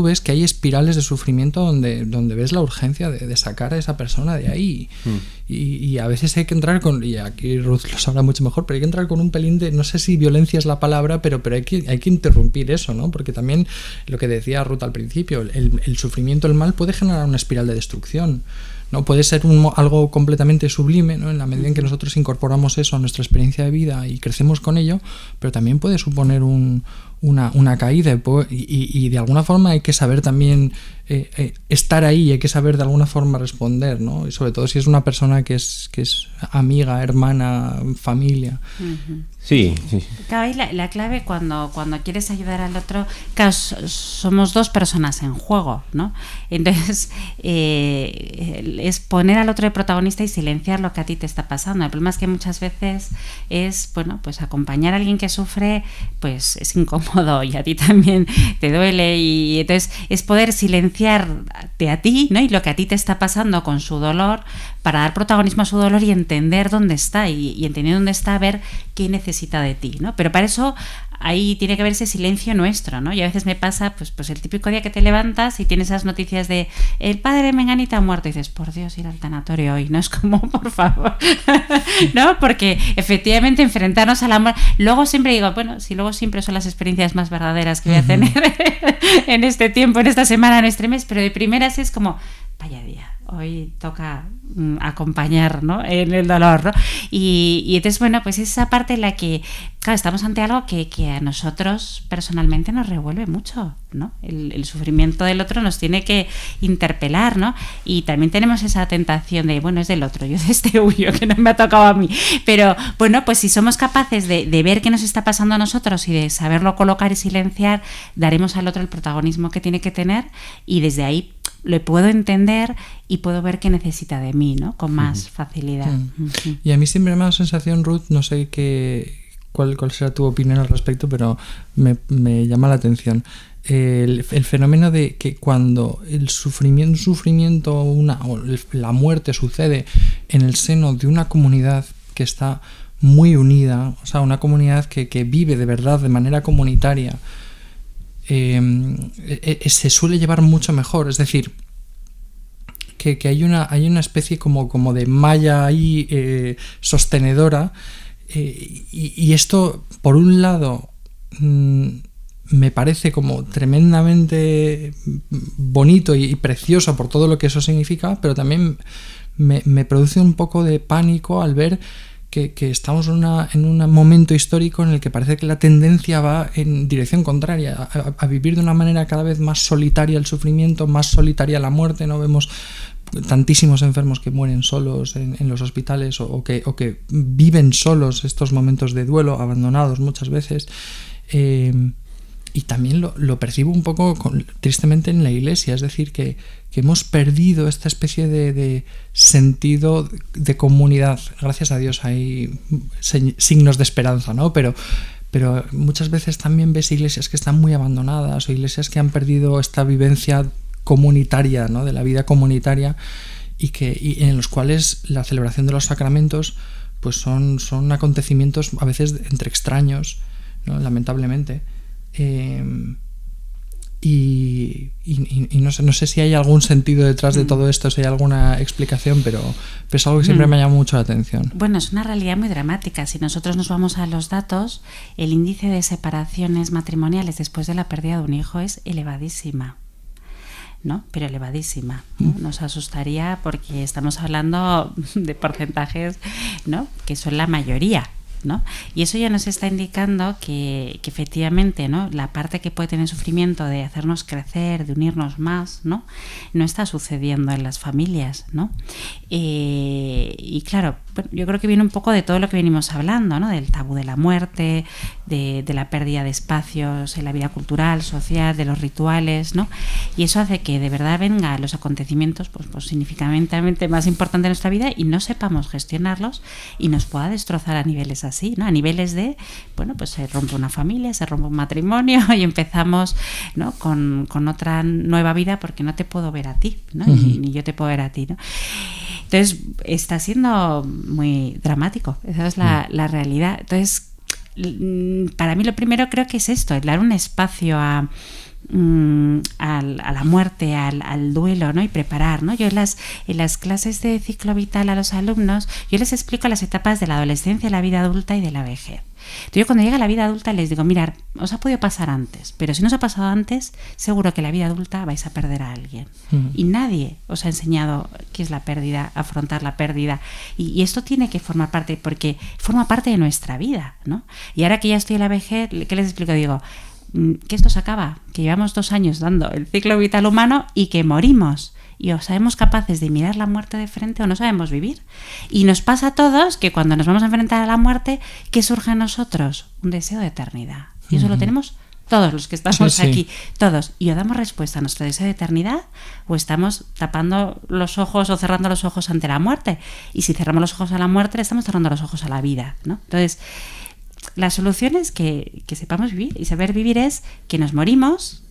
[SPEAKER 1] ves que hay espirales de sufrimiento donde ves la urgencia de sacar a esa persona de ahí. Y a veces hay que entrar y aquí Ruth lo sabrá mucho mejor, pero hay que entrar con un pelín de, no sé si violencia es la palabra, pero hay que interrumpir eso, ¿no? Porque también lo que decía Ruth al principio, el sufrimiento, el mal puede generar una espiral de destrucción, ¿no? Puede ser algo completamente sublime, ¿no? En la medida en que nosotros incorporamos eso a nuestra experiencia de vida y crecemos con ello, pero también puede suponer una caída y de alguna forma hay que saber también estar ahí, hay que saber de alguna forma responder, ¿no? Y sobre todo si es una persona que es amiga, hermana, familia.
[SPEAKER 2] Sí.
[SPEAKER 3] Claro, ahí la clave cuando quieres ayudar al otro, claro, somos dos personas en juego, ¿no? Entonces es poner al otro de protagonista y silenciar lo que a ti te está pasando. El problema es que muchas veces es, bueno, pues acompañar a alguien que sufre, pues es incómodo y a ti también te duele, y entonces es poder silenciarte a ti, ¿no? Y lo que a ti te está pasando con su dolor para dar protagonismo a su dolor y entender dónde está y entendiendo dónde está, ver qué necesita de ti, ¿no? Pero para eso ahí tiene que haber ese silencio nuestro, ¿no? Y a veces me pasa, pues el típico día que te levantas y tienes esas noticias de el padre de Menganita ha muerto y dices, por Dios, ir al tanatorio hoy, ¿no? Es como, por favor, ¿no? Porque efectivamente enfrentarnos a la muerte, luego siempre digo, bueno, si luego siempre son las experiencias más verdaderas que voy a tener en este tiempo, en esta semana, en este mes, pero de primeras es como, vaya día, hoy toca acompañar, ¿no?, en el dolor, ¿no? Y entonces, bueno, pues esa parte en la que, claro, estamos ante algo que a nosotros personalmente nos revuelve mucho, ¿no? El sufrimiento del otro nos tiene que interpelar, ¿no? Y también tenemos esa tentación de, bueno, es del otro, yo de este huyo, que no me ha tocado a mí. Pero, bueno, pues si somos capaces de ver qué nos está pasando a nosotros y de saberlo colocar y silenciar, daremos al otro el protagonismo que tiene que tener y desde ahí lo puedo entender y puedo ver qué necesita de mí, ¿no? Con más facilidad.
[SPEAKER 1] Y a mí siempre me da la sensación, Ruth, no sé cuál será tu opinión al respecto, pero me llama la atención. El fenómeno de que cuando un sufrimiento o la muerte sucede en el seno de una comunidad que está muy unida, o sea, una comunidad que vive de verdad de manera comunitaria, se suele llevar mucho mejor. Es decir, que hay una especie como de malla ahí sostenedora, y esto, por un lado, me parece como tremendamente bonito y precioso por todo lo que eso significa, pero también me produce un poco de pánico al ver que estamos en un momento histórico en el que parece que la tendencia va en dirección contraria, a vivir de una manera cada vez más solitaria el sufrimiento, más solitaria la muerte. No vemos tantísimos enfermos que mueren solos en los hospitales o que viven solos estos momentos de duelo, abandonados muchas veces. Y también lo percibo un poco tristemente en la Iglesia, es decir, que hemos perdido esta especie de sentido de comunidad. Gracias a Dios hay signos de esperanza, ¿no? Pero muchas veces también ves iglesias que están muy abandonadas o iglesias que han perdido esta vivencia comunitaria, ¿no?, de la vida comunitaria, y en los cuales la celebración de los sacramentos pues son acontecimientos a veces entre extraños, ¿no?, lamentablemente. Y no sé si hay algún sentido detrás de todo esto, si hay alguna explicación, pero es algo que siempre me llama mucho la atención.
[SPEAKER 3] Bueno, es una realidad muy dramática. Si nosotros nos vamos a los datos, el índice de separaciones matrimoniales después de la pérdida de un hijo es elevadísima, ¿no? Pero elevadísima, ¿no? Nos asustaría porque estamos hablando de porcentajes, ¿no?, que son la mayoría, ¿no? Y eso ya nos está indicando que efectivamente, ¿no?, la parte que puede tener sufrimiento de hacernos crecer, de unirnos más, ¿no?, no está sucediendo en las familias, ¿no? Y claro, bueno, yo creo que viene un poco de todo lo que venimos hablando, ¿no?, del tabú de la muerte, de la pérdida de espacios en la vida cultural, social, de los rituales, ¿no? Y eso hace que de verdad vengan los acontecimientos pues significativamente más importantes de nuestra vida y no sepamos gestionarlos y nos pueda destrozar a niveles así, ¿no? A niveles de, bueno, pues se rompe una familia, se rompe un matrimonio y empezamos, ¿no?, con otra nueva vida porque no te puedo ver a ti, ¿no? Ni yo te puedo ver a ti, ¿no? Entonces está siendo muy dramático, esa es la realidad. Entonces, para mí lo primero creo que es esto, el dar un espacio a la muerte, al duelo, ¿no?, y preparar, ¿no? Yo en las clases de ciclo vital a los alumnos, yo les explico las etapas de la adolescencia, la vida adulta y de la vejez. Entonces, yo cuando llega la vida adulta les digo, mirad, os ha podido pasar antes, pero si no os ha pasado antes, seguro que en la vida adulta vais a perder a alguien. Y nadie os ha enseñado qué es la pérdida, afrontar la pérdida. Y esto tiene que formar parte, porque forma parte de nuestra vida, ¿no? Y ahora que ya estoy en la vejez, ¿qué les explico? Digo, que esto se acaba, que llevamos 2 años dando el ciclo vital humano y que morimos. Y o sabemos capaces de mirar la muerte de frente o no sabemos vivir. Y nos pasa a todos que cuando nos vamos a enfrentar a la muerte, ¿qué surge en nosotros? Un deseo de eternidad. Y eso lo tenemos todos los que estamos aquí, todos. Y o damos respuesta a nuestro deseo de eternidad o estamos tapando los ojos o cerrando los ojos ante la muerte. Y si cerramos los ojos a la muerte, le estamos cerrando los ojos a la vida, ¿no? Entonces, la solución es que sepamos vivir. Y saber vivir es que nos morimos,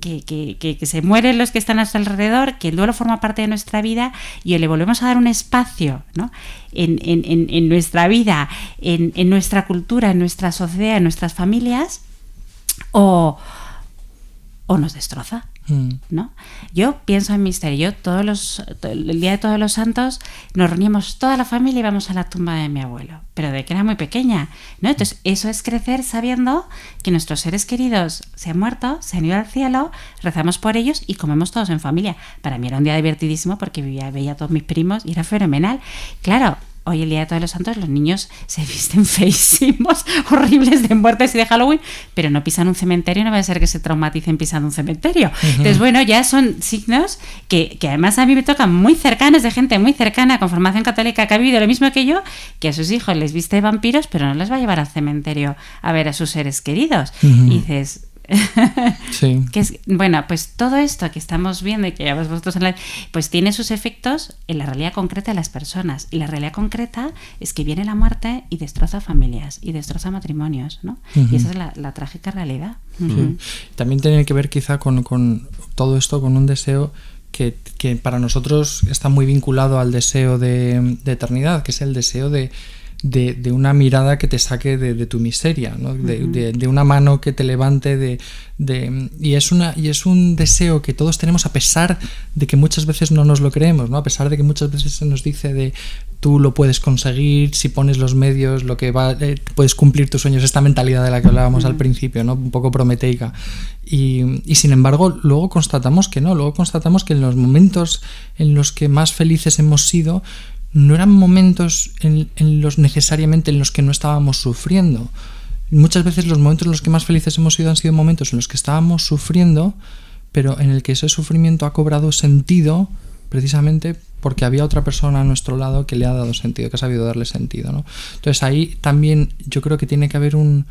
[SPEAKER 3] que se mueren los que están a su alrededor, que el duelo forma parte de nuestra vida y le volvemos a dar un espacio, ¿no? en nuestra vida, en nuestra cultura, en nuestra sociedad, en nuestras familias, o nos destroza, ¿no? Yo pienso en misterio. El día de Todos los Santos nos reuníamos toda la familia y íbamos a la tumba de mi abuelo, pero de que era muy pequeña, ¿no? Entonces eso es crecer sabiendo que nuestros seres queridos se han muerto, se han ido al cielo, rezamos por ellos y comemos todos en familia. Para mí era un día divertidísimo porque veía a todos mis primos y era fenomenal. Claro, hoy, el día de Todos los Santos, los niños se visten feísimos, horribles, de muertes y de Halloween, pero no pisan un cementerio, no va a ser que se traumaticen pisando un cementerio. Entonces, bueno, ya son signos que además a mí me tocan muy cercanos, de gente muy cercana con formación católica que ha vivido lo mismo que yo, que a sus hijos les viste vampiros, pero no les va a llevar al cementerio a ver a sus seres queridos. Y dices...
[SPEAKER 1] Sí.
[SPEAKER 3] Bueno, pues todo esto que estamos viendo y que ya vosotros pues tiene sus efectos en la realidad concreta de las personas, y la realidad concreta es que viene la muerte y destroza familias y destroza matrimonios, ¿no? Y esa es la trágica realidad.
[SPEAKER 1] También tiene que ver quizá con todo esto, con un deseo que para nosotros está muy vinculado al deseo de eternidad, que es el deseo de una mirada que te saque de tu miseria, ¿no? De una mano que te levante, y es un deseo que todos tenemos, a pesar de que muchas veces no nos lo creemos, ¿no? A pesar de que muchas veces se nos dice de tú lo puedes conseguir, si pones los medios, puedes cumplir tus sueños, esta mentalidad de la que hablábamos al principio, ¿no? Un poco prometeica. Y sin embargo, luego constatamos que no, luego constatamos que en los momentos en los que más felices hemos sido, no eran momentos necesariamente en los que no estábamos sufriendo. Muchas veces los momentos en los que más felices hemos sido han sido momentos en los que estábamos sufriendo, pero en el que ese sufrimiento ha cobrado sentido precisamente porque había otra persona a nuestro lado que le ha dado sentido, que ha sabido darle sentido, ¿no? Entonces ahí también yo creo que tiene que haber un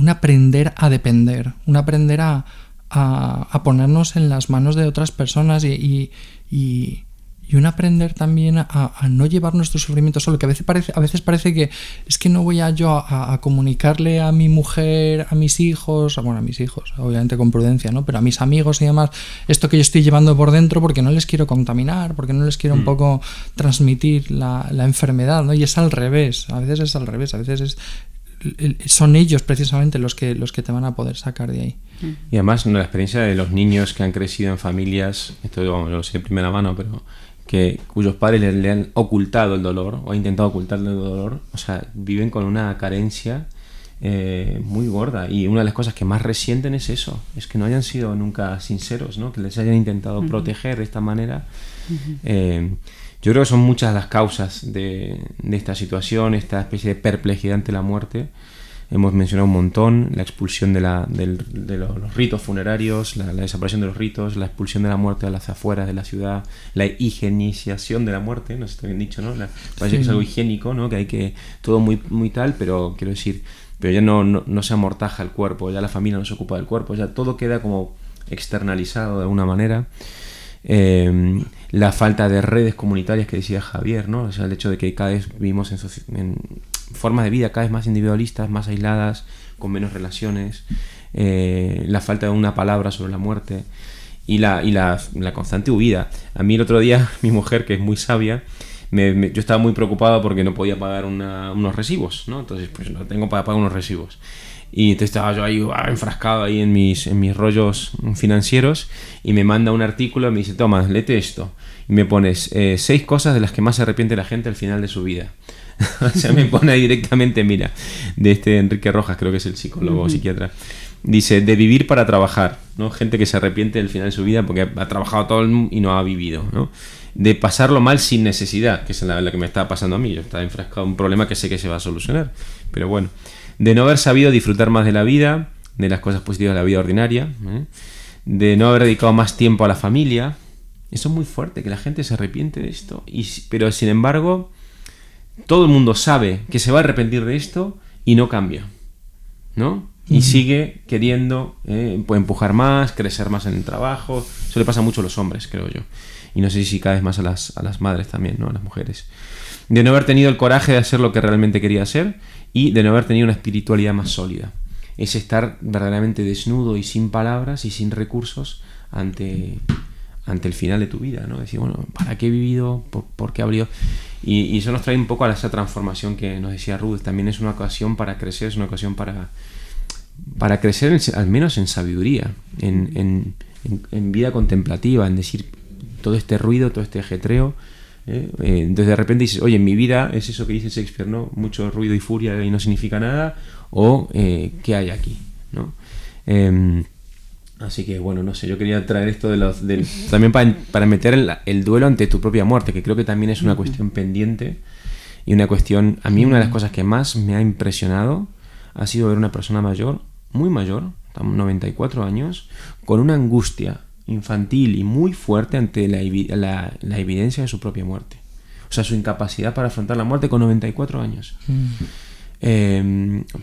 [SPEAKER 1] aprender a depender, un aprender a ponernos en las manos de otras personas y un aprender también a no llevar nuestro sufrimiento solo, que a veces parece que es que no voy a comunicarle a mi mujer, a mis hijos, obviamente con prudencia, ¿no? Pero a mis amigos y demás, esto que yo estoy llevando por dentro, porque no les quiero contaminar, porque no les quiero un poco transmitir la enfermedad, ¿no? Y es al revés, a veces son ellos precisamente los que te van a poder sacar de ahí.
[SPEAKER 2] Y además, la experiencia de los niños que han crecido en familias, esto lo sé de primera mano, pero cuyos padres le han ocultado el dolor o han intentado ocultarle el dolor, o sea, viven con una carencia muy gorda, y una de las cosas que más resienten es eso, es que no hayan sido nunca sinceros, ¿no? Que les hayan intentado proteger de esta manera. Yo creo que son muchas las causas de esta situación, esta especie de perplejidad ante la muerte. Hemos mencionado un montón: la expulsión de los ritos funerarios, la desaparición de los ritos, la expulsión de la muerte a las afueras de la ciudad, la higienización de la muerte, no sé si está bien dicho, ¿no? Parece que es algo higiénico, ¿no? Que hay que todo muy, muy tal, pero quiero decir, pero ya no se amortaja el cuerpo, ya la familia no se ocupa del cuerpo, ya todo queda como externalizado de alguna manera. La falta de redes comunitarias que decía Javier, ¿no? O sea, el hecho de que cada vez vivimos en formas de vida cada vez más individualistas, más aisladas, con menos relaciones, la falta de una palabra sobre la muerte y la constante huida. A mí el otro día, mi mujer, que es muy sabia, yo estaba muy preocupado porque no podía pagar unos recibos, ¿no? Entonces, pues no tengo para pagar unos recibos. Y entonces estaba yo ahí enfrascado ahí en mis rollos financieros, y me manda un artículo y me dice: toma, léete esto. Y me pones 6 cosas de las que más se arrepiente la gente al final de su vida. O sea, me pone ahí directamente, mira, de Enrique Rojas, creo que es el psicólogo o psiquiatra. Dice: de vivir para trabajar, ¿no? Gente que se arrepiente del final de su vida porque ha trabajado todo el mundo y no ha vivido, ¿no? De pasarlo mal sin necesidad, que es la que me estaba pasando a mí. Yo estaba enfrascado en un problema que sé que se va a solucionar, pero bueno. De no haber sabido disfrutar más de la vida, de las cosas positivas de la vida ordinaria, de no haber dedicado más tiempo a la familia. Eso es muy fuerte, que la gente se arrepiente de esto, pero sin embargo todo el mundo sabe que se va a arrepentir de esto y no cambia, ¿no? Y sigue queriendo empujar más, crecer más en el trabajo. Eso le pasa mucho a los hombres, creo yo, y no sé si cada vez más a las madres también, ¿no? A las mujeres. De no haber tenido el coraje de hacer lo que realmente quería hacer, y de no haber tenido una espiritualidad más sólida. es estar verdaderamente desnudo y sin palabras y sin recursos ante el final de tu vida, ¿no? Decir, bueno, ¿para qué he vivido? ¿Por qué he abrido? Y eso nos trae un poco a esa transformación que nos decía Ruth. También es una ocasión para crecer, es una ocasión para crecer al menos en sabiduría, en vida contemplativa, en decir, todo este ruido, todo este ajetreo. Entonces de repente dices, oye, en mi vida es eso que dice Shakespeare, ¿no? Mucho ruido y furia y no significa nada, o ¿qué hay aquí? ¿No? Así que bueno, no sé, yo quería traer esto también para meter el duelo ante tu propia muerte, que creo que también es una cuestión pendiente y una cuestión, a mí una de las cosas que más me ha impresionado ha sido ver una persona mayor, muy mayor, 94 años, con una angustia infantil y muy fuerte ante la evidencia de su propia muerte. O sea, su incapacidad para afrontar la muerte con 94 años.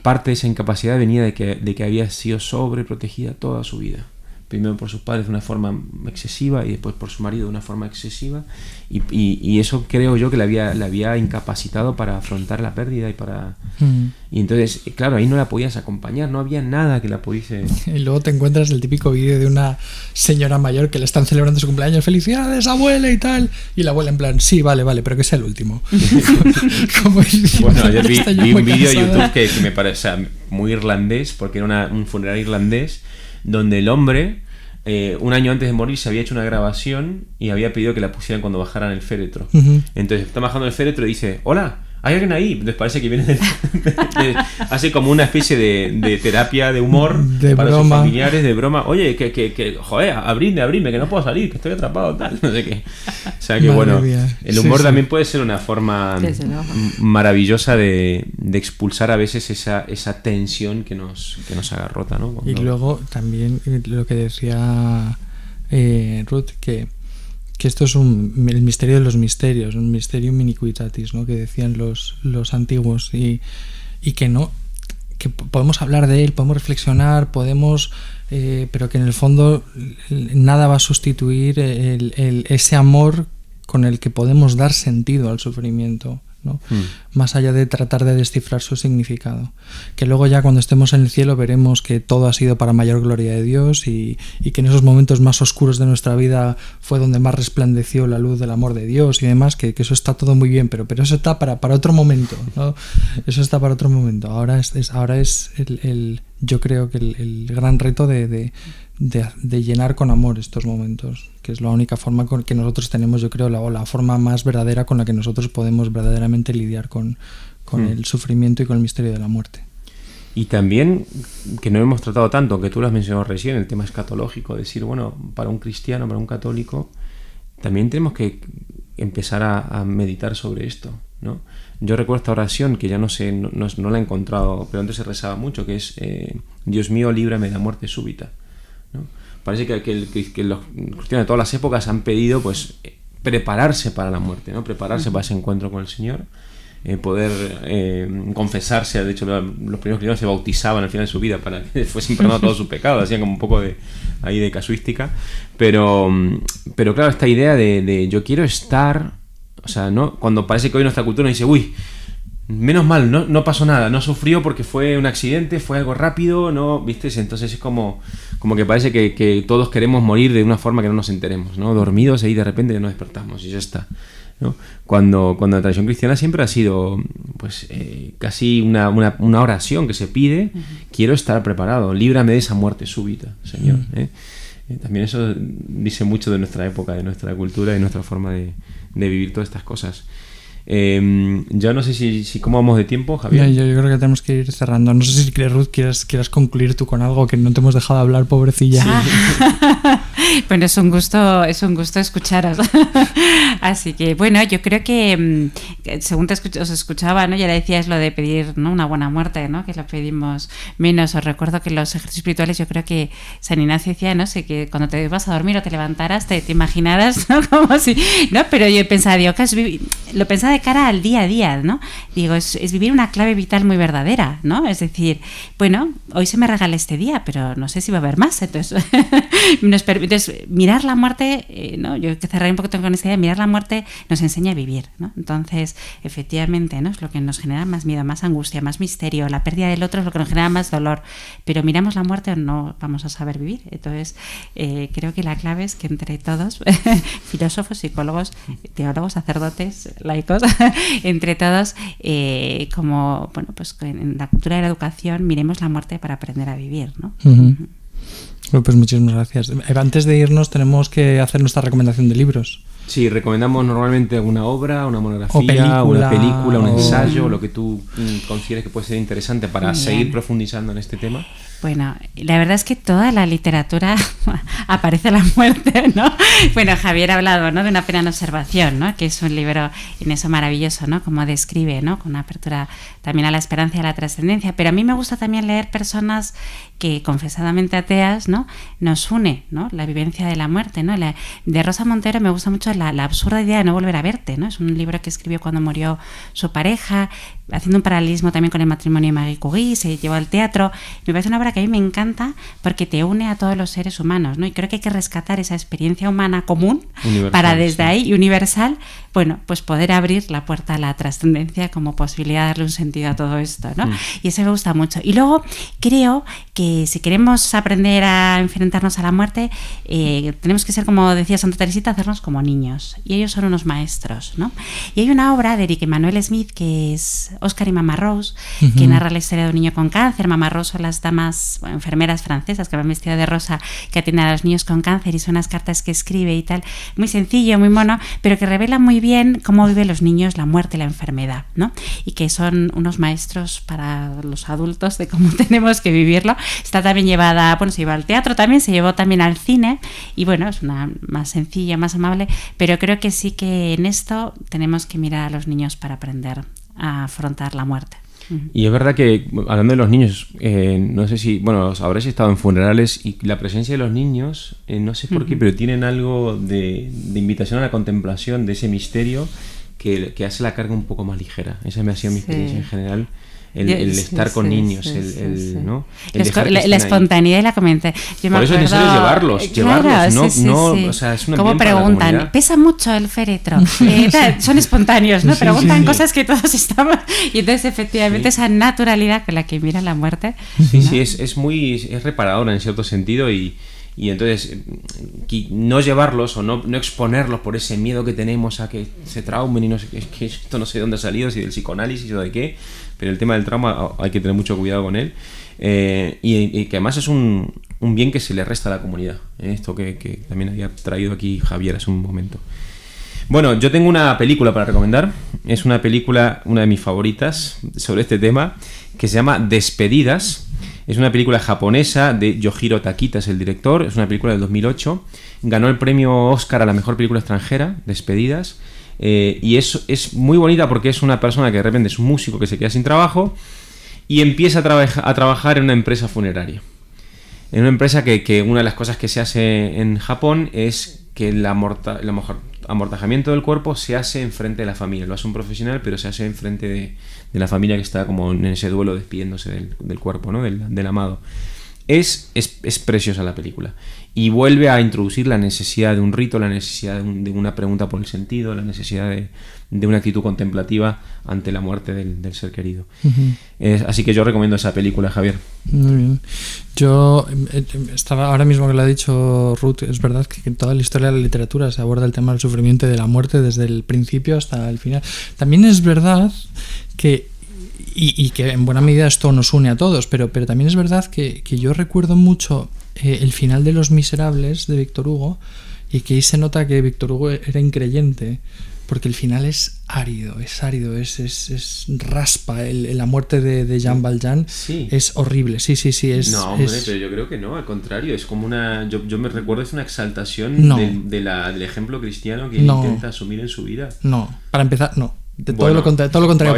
[SPEAKER 2] Parte de esa incapacidad venía de que había sido sobreprotegida toda su vida. Primero por sus padres de una forma excesiva y después por su marido de una forma excesiva. Y eso creo yo que le había incapacitado para afrontar la pérdida y entonces, claro, ahí no la podías acompañar, no había nada que la pudiese...
[SPEAKER 1] Y luego te encuentras el típico vídeo de una señora mayor que le están celebrando su cumpleaños, ¡felicidades, abuela! Y tal, y la abuela en plan, sí, vale, pero que sea el último.
[SPEAKER 2] Bueno, ayer vi un vídeo de YouTube que me parece muy irlandés, porque era un funeral irlandés, donde el hombre, un año antes de morir, se había hecho una grabación y había pedido que la pusieran cuando bajaran el féretro. Entonces está bajando el féretro y dice, hola, ¿hay alguien ahí? Entonces parece que viene hace como una especie de terapia de humor para sus familiares, de broma. Oye, que joder, abridme, que no puedo salir, que estoy atrapado, tal, no sé qué. O sea que bueno, el humor también puede ser una forma maravillosa de expulsar a veces esa tensión que nos agarrota, ¿no?
[SPEAKER 1] Y luego también lo que decía Ruth, que esto es el misterio de los misterios, un mysterium iniquitatis, ¿no? Que decían los antiguos, y que podemos hablar de él, podemos reflexionar, pero que en el fondo nada va a sustituir ese amor con el que podemos dar sentido al sufrimiento, ¿no? Más allá de tratar de descifrar su significado, que luego ya cuando estemos en el cielo veremos que todo ha sido para mayor gloria de Dios y que en esos momentos más oscuros de nuestra vida fue donde más resplandeció la luz del amor de Dios y demás, que eso está todo muy bien, pero eso está para otro momento, ¿no? Eso está para otro momento. Ahora es yo creo que el gran reto de llenar con amor estos momentos, que es la única forma con que nosotros tenemos, yo creo, la forma más verdadera con la que nosotros podemos verdaderamente lidiar con el sufrimiento y con el misterio de la muerte.
[SPEAKER 2] Y también, que no hemos tratado tanto, que tú lo has mencionado recién, el tema escatológico, decir, bueno, para un cristiano, para un católico, también tenemos que empezar a meditar sobre esto, ¿no? Yo recuerdo esta oración que ya no sé, no la he encontrado, pero antes se rezaba mucho, que es Dios mío, líbrame de la muerte súbita, ¿no? Parece que los cristianos de todas las épocas han pedido pues prepararse para la muerte, ¿no? Prepararse para ese encuentro con el Señor, poder confesarse. De hecho, los primeros cristianos se bautizaban al final de su vida para que fuesen perdonados todos sus pecados, hacían como un poco de casuística, pero claro, esta idea de yo quiero estar, o sea, ¿no? Cuando parece que hoy nuestra cultura dice, uy, menos mal, no pasó nada, no sufrió porque fue un accidente, fue algo rápido, ¿no? ¿Viste? Entonces es como que parece que todos queremos morir de una forma que no nos enteremos, ¿no? Dormidos y de repente nos despertamos y ya está, ¿no? Cuando la tradición cristiana siempre ha sido pues casi una oración que se pide, quiero estar preparado, líbrame de esa muerte súbita, Señor, ¿eh? También eso dice mucho de nuestra época, de nuestra cultura y nuestra forma de vivir todas estas cosas. Ya no sé si cómo vamos de tiempo, Javier.
[SPEAKER 1] Yo creo que tenemos que ir cerrando. No sé si Ruth quieras concluir tú con algo que no te hemos dejado hablar, pobrecilla.
[SPEAKER 3] Sí. Bueno, es un gusto escucharos. Así que bueno, yo creo que según os escuchaba, ¿no? Ya decías lo de pedir, ¿no? Una buena muerte, ¿no? Que lo pedimos menos. Os recuerdo que en los ejercicios espirituales yo creo que San Ignacio decía, no sé, que cuando te ibas a dormir o te levantaras te imaginaras, ¿no? Como si, ¿no? Pero yo pensaba, lo pensaba de cara al día a día, ¿no? Digo, es vivir una clave vital muy verdadera, ¿no? Es decir, bueno, hoy se me regala este día, pero no sé si va a haber más, entonces Entonces, mirar la muerte, ¿no? Yo que cerraré un poquito con esta idea, mirar la muerte nos enseña a vivir, ¿no? Entonces, efectivamente, ¿no? Es lo que nos genera más miedo, más angustia, más misterio. La pérdida del otro es lo que nos genera más dolor. Pero miramos la muerte o no vamos a saber vivir. Entonces, creo que la clave es que entre todos, filósofos, psicólogos, teólogos, sacerdotes, laicos, entre todos, como, bueno, pues en la cultura de la educación, miremos la muerte para aprender a vivir, ¿no?
[SPEAKER 1] Bueno, pues muchísimas gracias. Antes de irnos tenemos que hacer nuestra recomendación de libros.
[SPEAKER 2] Sí, recomendamos normalmente una obra, una monografía, una película, un ensayo, lo que tú consideres que puede ser interesante para seguir profundizando en este tema.
[SPEAKER 3] Bueno, la verdad es que toda la literatura aparece la muerte, ¿no? Bueno, Javier ha hablado, ¿no?, de Una pena en observación, ¿no?, que es un libro en eso maravilloso, ¿no?, como describe, ¿no?, con una apertura también a la esperanza y a la trascendencia. Pero a mí me gusta también leer personas que, confesadamente ateas, ¿no?, nos une, ¿no?, la vivencia de la muerte, ¿no? De Rosa Montero me gusta mucho la absurda idea de no volver a verte, ¿no? Es un libro que escribió cuando murió su pareja, haciendo un paralelismo también con el matrimonio de Marie Curie, se llevó al teatro. Me parece una obra que a mí me encanta porque te une a todos los seres humanos, ¿no? Y creo que hay que rescatar esa experiencia humana común universal, para desde ahí, y universal, bueno, pues poder abrir la puerta a la trascendencia como posibilidad de darle un sentido a todo esto, ¿no? Y eso me gusta mucho. Y luego creo que si queremos aprender a enfrentarnos a la muerte, tenemos que ser, como decía Santa Teresita, hacernos como niños. Y ellos son unos maestros, ¿no? Y hay una obra de Eric Emmanuel Smith que es Oscar y Mamá Rose, que narra la historia de un niño con cáncer. Mamá Rose son las damas, bueno, enfermeras francesas que van vestidas de rosa, que atienden a los niños con cáncer, y son unas cartas que escribe y tal, muy sencillo, muy mono, pero que revela muy bien cómo viven los niños la muerte y la enfermedad, ¿no? Y que son unos maestros para los adultos de cómo tenemos que vivirlo. Está también llevada, bueno, se lleva al teatro también, se llevó también al cine, y bueno, es una más sencilla, más amable, pero creo que sí que en esto tenemos que mirar a los niños para aprender a afrontar la muerte.
[SPEAKER 2] Y es verdad que, hablando de los niños, no sé si, bueno, habréis estado en funerales y la presencia de los niños, no sé por qué, pero tienen algo de invitación a la contemplación de ese misterio que hace la carga un poco más ligera. Esa me ha sido mi experiencia en general. El estar con niños, ¿no?
[SPEAKER 3] La espontaneidad y la comenté.
[SPEAKER 2] Por eso es necesario llevarlos, o sea, es una.
[SPEAKER 3] Como preguntan, ¿pesa mucho el féretro? Son espontáneos, ¿no? Preguntan cosas que todos estamos. Y entonces, efectivamente, esa naturalidad con la que mira la muerte.
[SPEAKER 2] Sí, ¿no? Sí, es reparadora en cierto sentido, y entonces no llevarlos o no exponerlos por ese miedo que tenemos a que se traumen y no sé, que esto no sé de dónde ha salido, si del psicoanálisis o de qué, pero el tema del trauma hay que tener mucho cuidado con él, y que además es un bien que se le resta a la comunidad, esto que también había traído aquí Javier hace un momento. Bueno, yo tengo una película para recomendar. Es una película, una de mis favoritas sobre este tema, que se llama Despedidas. Es una película japonesa de Yoshiro Takita, es el director. Es una película del 2008. Ganó el premio Oscar a la mejor película extranjera, Despedidas. Y es muy bonita porque es una persona que de repente es un músico que se queda sin trabajo y empieza a trabajar en una empresa funeraria. En una empresa que una de las cosas que se hace en Japón es que el amortajamiento del cuerpo se hace enfrente de la familia. Lo hace un profesional, pero se hace enfrente de la familia que está como en ese duelo despidiéndose del cuerpo, ¿no? del amado. Es preciosa la película. Y vuelve a introducir la necesidad de un rito, la necesidad de una pregunta por el sentido, la necesidad de una actitud contemplativa ante la muerte del ser querido. Así que yo recomiendo esa película, Javier.
[SPEAKER 1] Muy bien. Yo estaba, ahora mismo que lo ha dicho Ruth, es verdad que en toda la historia de la literatura se aborda el tema del sufrimiento y de la muerte desde el principio hasta el final. También es verdad que y que en buena medida esto nos une a todos, pero también es verdad que yo recuerdo mucho el final de Los Miserables de Víctor Hugo, y que ahí se nota que Víctor Hugo era increyente, porque el final es árido, es raspa. La muerte de Jean Valjean es horrible. Sí.
[SPEAKER 2] No, hombre, pero yo creo que no, al contrario, es como una. Yo me recuerdo, es una exaltación del ejemplo cristiano que él intenta asumir en su vida.
[SPEAKER 1] No, para empezar, no. De
[SPEAKER 2] Bueno,
[SPEAKER 1] todo lo contrario.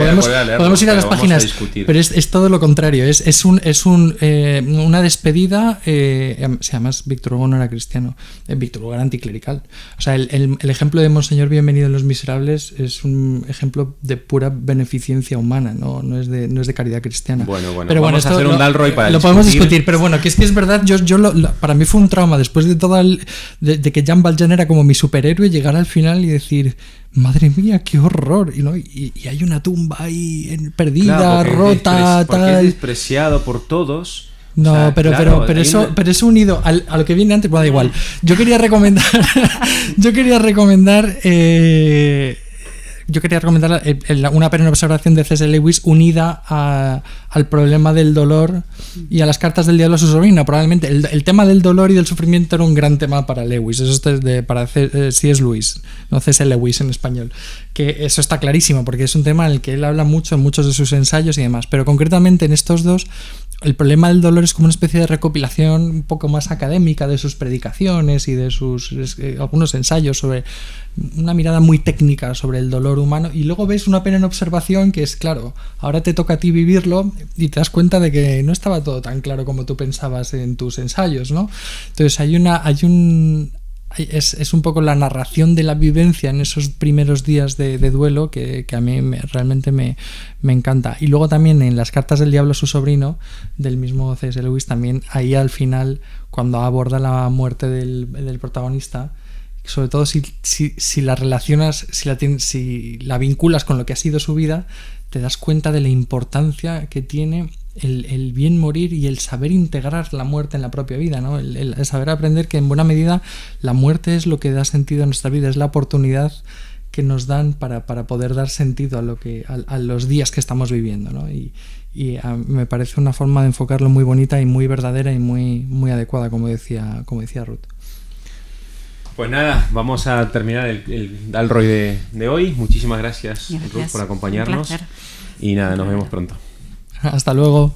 [SPEAKER 1] Podemos ir a las páginas, pero es todo lo contrario. Es una despedida. Además, Víctor Hugo no era cristiano. Víctor Hugo era anticlerical. O sea, el ejemplo de Monseñor Bienvenido en Los Miserables es un ejemplo de pura beneficencia humana, no es de caridad cristiana.
[SPEAKER 2] Bueno,
[SPEAKER 1] pero
[SPEAKER 2] vamos a hacer un Dalroy para
[SPEAKER 1] lo podemos discutir, pero bueno, que es verdad. Para mí fue un trauma después de de que Jean Valjean era como mi superhéroe, llegar al final y decir, madre mía, qué horror, y hay una tumba ahí perdida, rota,
[SPEAKER 2] porque es despreciado por todos.
[SPEAKER 1] No, o sea, pero eso unido a lo que viene antes, bueno, da igual. Yo quería recomendar una pena observación de C.S. Lewis unida al problema del dolor y a las cartas del diablo a su sobrina. Probablemente el tema del dolor y del sufrimiento era un gran tema para Lewis. Eso es para C.S. Lewis, no C.S. Lewis en español. Que eso está clarísimo, porque es un tema en el que él habla mucho en muchos de sus ensayos y demás. Pero concretamente en estos dos, el problema del dolor es como una especie de recopilación un poco más académica de sus predicaciones y de sus algunos ensayos sobre una mirada muy técnica sobre el dolor humano, y luego ves una pena en observación que es, claro, ahora te toca a ti vivirlo y te das cuenta de que no estaba todo tan claro como tú pensabas en tus ensayos, ¿no? Entonces es un poco la narración de la vivencia en esos primeros días de duelo que a mí realmente me encanta. Y luego también en las cartas del diablo a su sobrino, del mismo C.S. Lewis, también ahí al final, cuando aborda la muerte del protagonista, sobre todo si la relacionas, si la vinculas con lo que ha sido su vida, te das cuenta de la importancia que tiene el bien morir y el saber integrar la muerte en la propia vida, ¿no? El saber aprender que en buena medida la muerte es lo que da sentido a nuestra vida, es la oportunidad que nos dan para poder dar sentido a los días que estamos viviendo, ¿no? Y me parece una forma de enfocarlo muy bonita y muy verdadera y muy, muy adecuada, como decía Ruth.
[SPEAKER 2] Pues nada, vamos a terminar el Dalroy de hoy. Muchísimas gracias, Ruth, por acompañarnos. Y nada, nos vemos pronto.
[SPEAKER 1] Hasta luego.